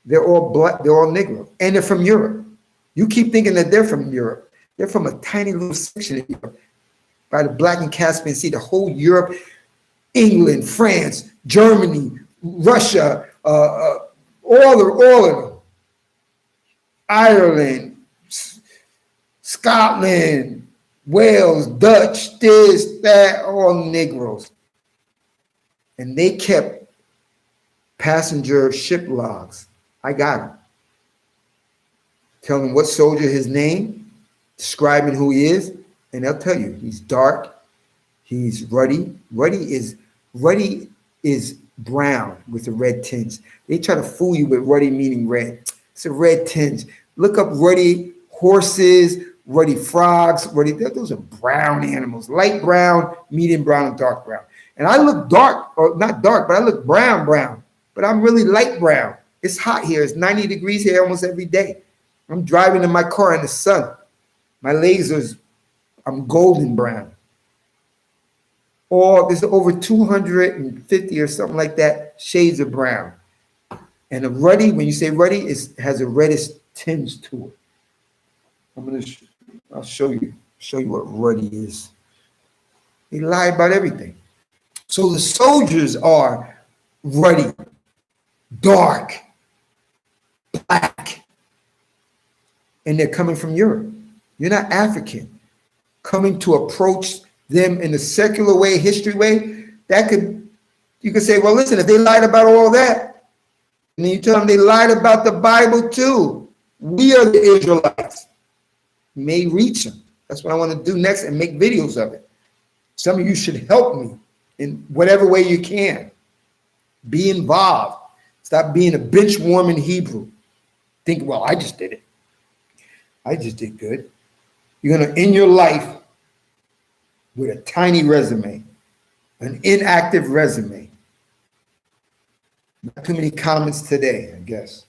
They're all black, they're all Negro, and they're from Europe. You keep thinking that they're from Europe. They're from a tiny little section of Europe by the Black and Caspian Sea. The whole Europe, England, France, Germany, Russia, all of them. Ireland, Scotland, Wales, Dutch, this, that, all Negroes. And they kept passenger ship logs. I got them. Tell them what soldier, his name, describing who he is, and they'll tell you he's dark, he's ruddy. Ruddy is brown with a red tinge. They try to fool you with ruddy meaning red. It's a red tinge. Look up ruddy horses, ruddy frogs, those are brown animals, light brown, medium brown, and dark brown. And I look dark, or not dark, but I look brown, but I'm really light brown. It's hot here. It's 90 degrees here almost every day. I'm driving in my car in the sun. My lasers, I'm golden brown. Or there's over 250 or something like that shades of brown. And a ruddy, when you say ruddy, has a reddish tinge to it. I'll show you what ruddy is. They lie about everything. So the soldiers are ruddy, dark, black, and they're coming from Europe. You're not African. Coming to approach them in a secular way, history way, you could say, well, listen, if they lied about all that, and then you tell them they lied about the Bible too. We are the Israelites. You may reach them. That's what I want to do next and make videos of it. Some of you should help me in whatever way you can. Be involved. Stop being a bench warming Hebrew. Think, well, I just did it. I just did good. You're going to end your life with a tiny resume, an inactive resume. Not too many comments today, I guess.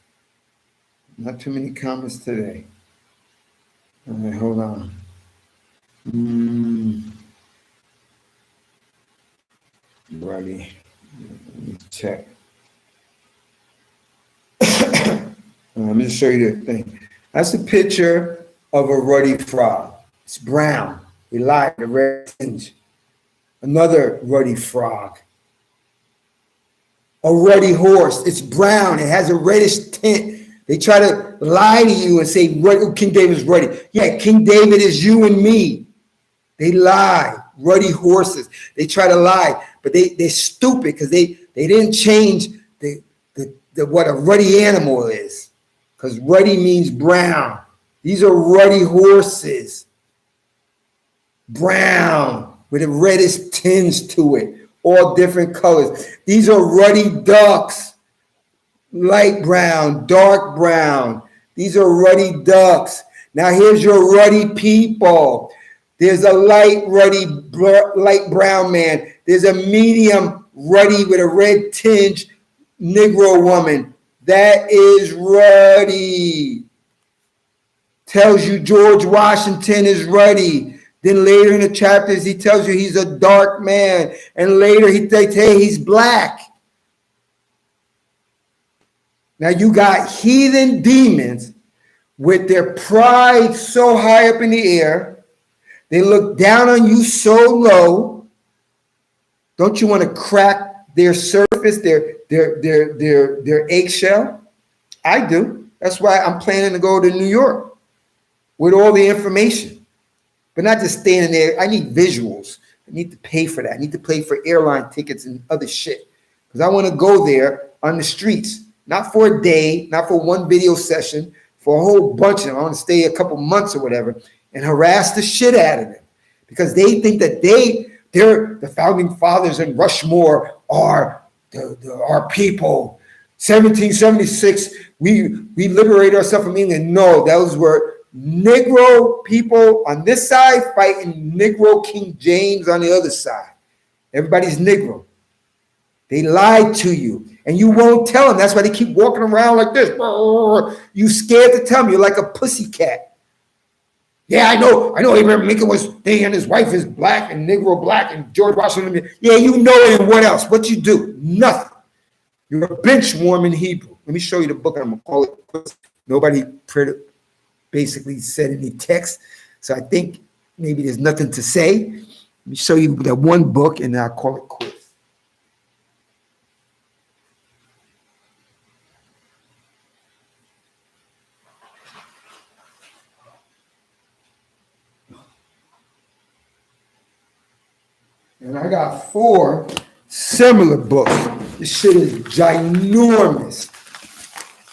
Not too many comments today. All right, hold on. Ready. Let me check. Let me just show you the thing. That's a picture of a ruddy frog. It's brown. We like the red tinge. Another ruddy frog. A ruddy horse. It's brown. It has a reddish tint. They try to lie to you and say King David's ruddy. Yeah, King David is you and me. They lie. Ruddy horses. They try to lie, but they're stupid because they didn't change the what a ruddy animal is. Because ruddy means brown. These are ruddy horses. Brown with a reddish tinge to it. all different colors. These are ruddy ducks, light brown, dark brown. These are ruddy ducks. Now here's your ruddy people. There's a light light brown man. There's a medium ruddy with a red tinge Negro woman. That is ruddy. Tells you George Washington is ruddy. Then later in the chapters, he tells you he's a dark man. And later he thinks, hey, he's black. Now you got heathen demons with their pride so high up in the air. They look down on you so low. Don't you want to crack their surface, their eggshell? I do. That's why I'm planning to go to New York with all the information. But not just standing there. I need visuals. I need to pay for that. I need to pay for airline tickets and other shit. Because I want to go there on the streets. Not for a day, not for one video session, for a whole bunch of them. I want to stay a couple months or whatever and harass the shit out of them. Because they think that they're the founding fathers and Rushmore are our people. 1776, we liberate ourselves from England. No, those were Negro people on this side fighting Negro King James on the other side. Everybody's Negro. They lied to you, and you won't tell them. That's why they keep walking around like this. You scared to tell them. You're like a pussycat. Yeah, I know Abraham Lincoln was there, and his wife is black and Negro black, and George Washington. Yeah, you know it, and what else? What you do? Nothing. You're a bench warmer in Hebrew. Let me show you the book. I'm going to call it quits. Nobody basically said any text, so I think maybe there's nothing to say. Let me show you that one book, and I'll call it quits. And I got 4 similar books. This shit is ginormous.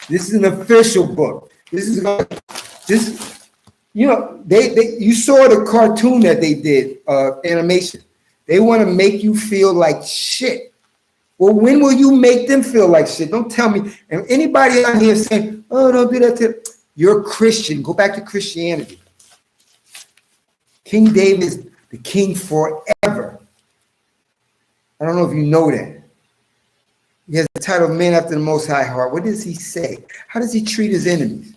This is an official book. You know, you saw the cartoon that they did, animation. They want to make you feel like shit. Well, when will you make them feel like shit? Don't tell me. And anybody out here saying, oh, don't do that to, you're a Christian. Go back to Christianity. King David is the king forever. I don't know if you know that. He has the title of man after the most high heart. What does he say? How does he treat his enemies?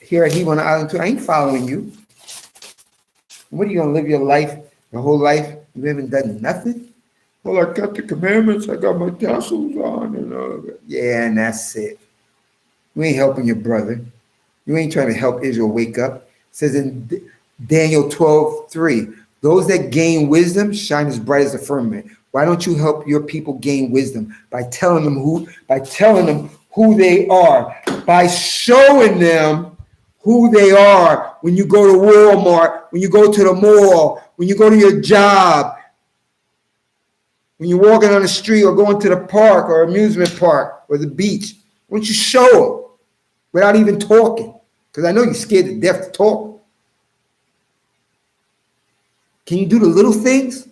Here at He on the Island too. I ain't following you. What are you going to live your life, your whole life? You haven't done nothing? Well, I got the commandments. I got my tassels on. And all that. Yeah, and that's it. You ain't helping your brother. You ain't trying to help Israel wake up. It says in Daniel 12:3, those that gain wisdom shine as bright as the firmament. Why don't you help your people gain wisdom? By telling them who they are, by showing them who they are when you go to Walmart, when you go to the mall, when you go to your job, when you're walking on the street or going to the park or amusement park or the beach. Why don't you show them without even talking? Because I know you're scared to death to talk. Can you do the little things?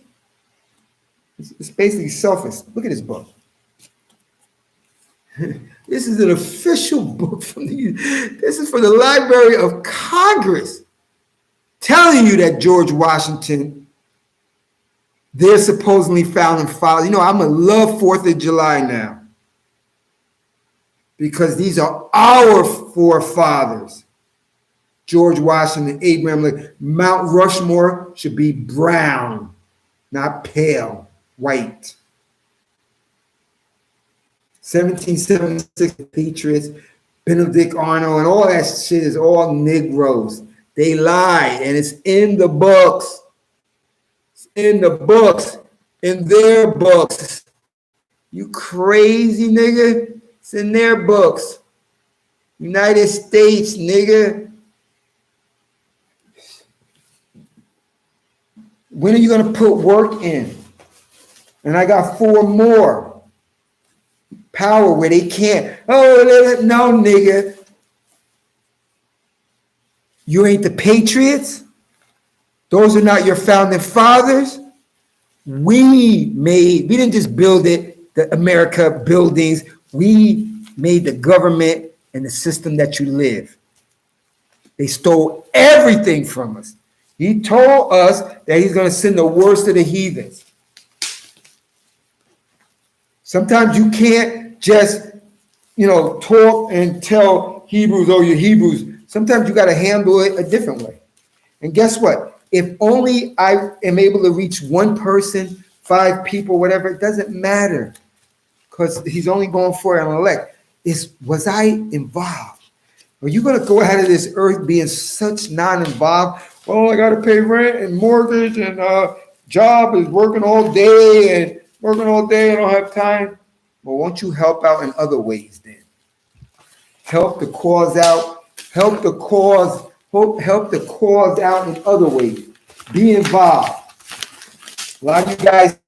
It's basically selfish. Look at this book. This is an official book this is from the Library of Congress telling you that George Washington, they're supposedly founding fathers. You know, I'm going to love 4th of July now because these are our forefathers. George Washington, Abraham Lincoln. Mount Rushmore should be brown, not pale, white. 1776 Patriots, Benedict Arnold, and all that shit is all Negroes. They lie, and it's in the books. It's in the books, in their books. You crazy nigga? It's in their books. United States, nigga. When are you going to put work in? And I got 4 more. Power where they can't. Oh, no, nigga. You ain't the Patriots? Those are not your founding fathers? We didn't just build it, the America buildings. We made the government and the system that you live. They stole everything from us. He told us that he's going to send the worst of the heathens. Sometimes you can't just, talk and tell Hebrews, oh, you're Hebrews. Sometimes you got to handle it a different way. And guess what? If only I am able to reach one person, 5 people, whatever, it doesn't matter, because he's only going for an elect. Was I involved? Are you going to go ahead of this earth being such non-involved? Well, I got to pay rent and mortgage and job is working all day and I don't have time. Well, won't you help out in other ways then? Help the cause out. Help the cause out in other ways. Be involved. A lot of you guys,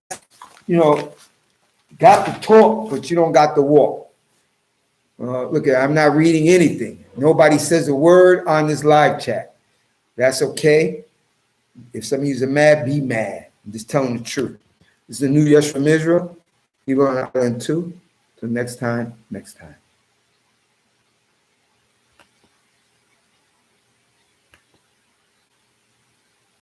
got the talk, but you don't got the walk. Look, I'm not reading anything. Nobody says a word on this live chat. That's okay. If some of you are mad, be mad. I'm just telling the truth. This is the New Year's from Israel. You're going to learn too. Till next time.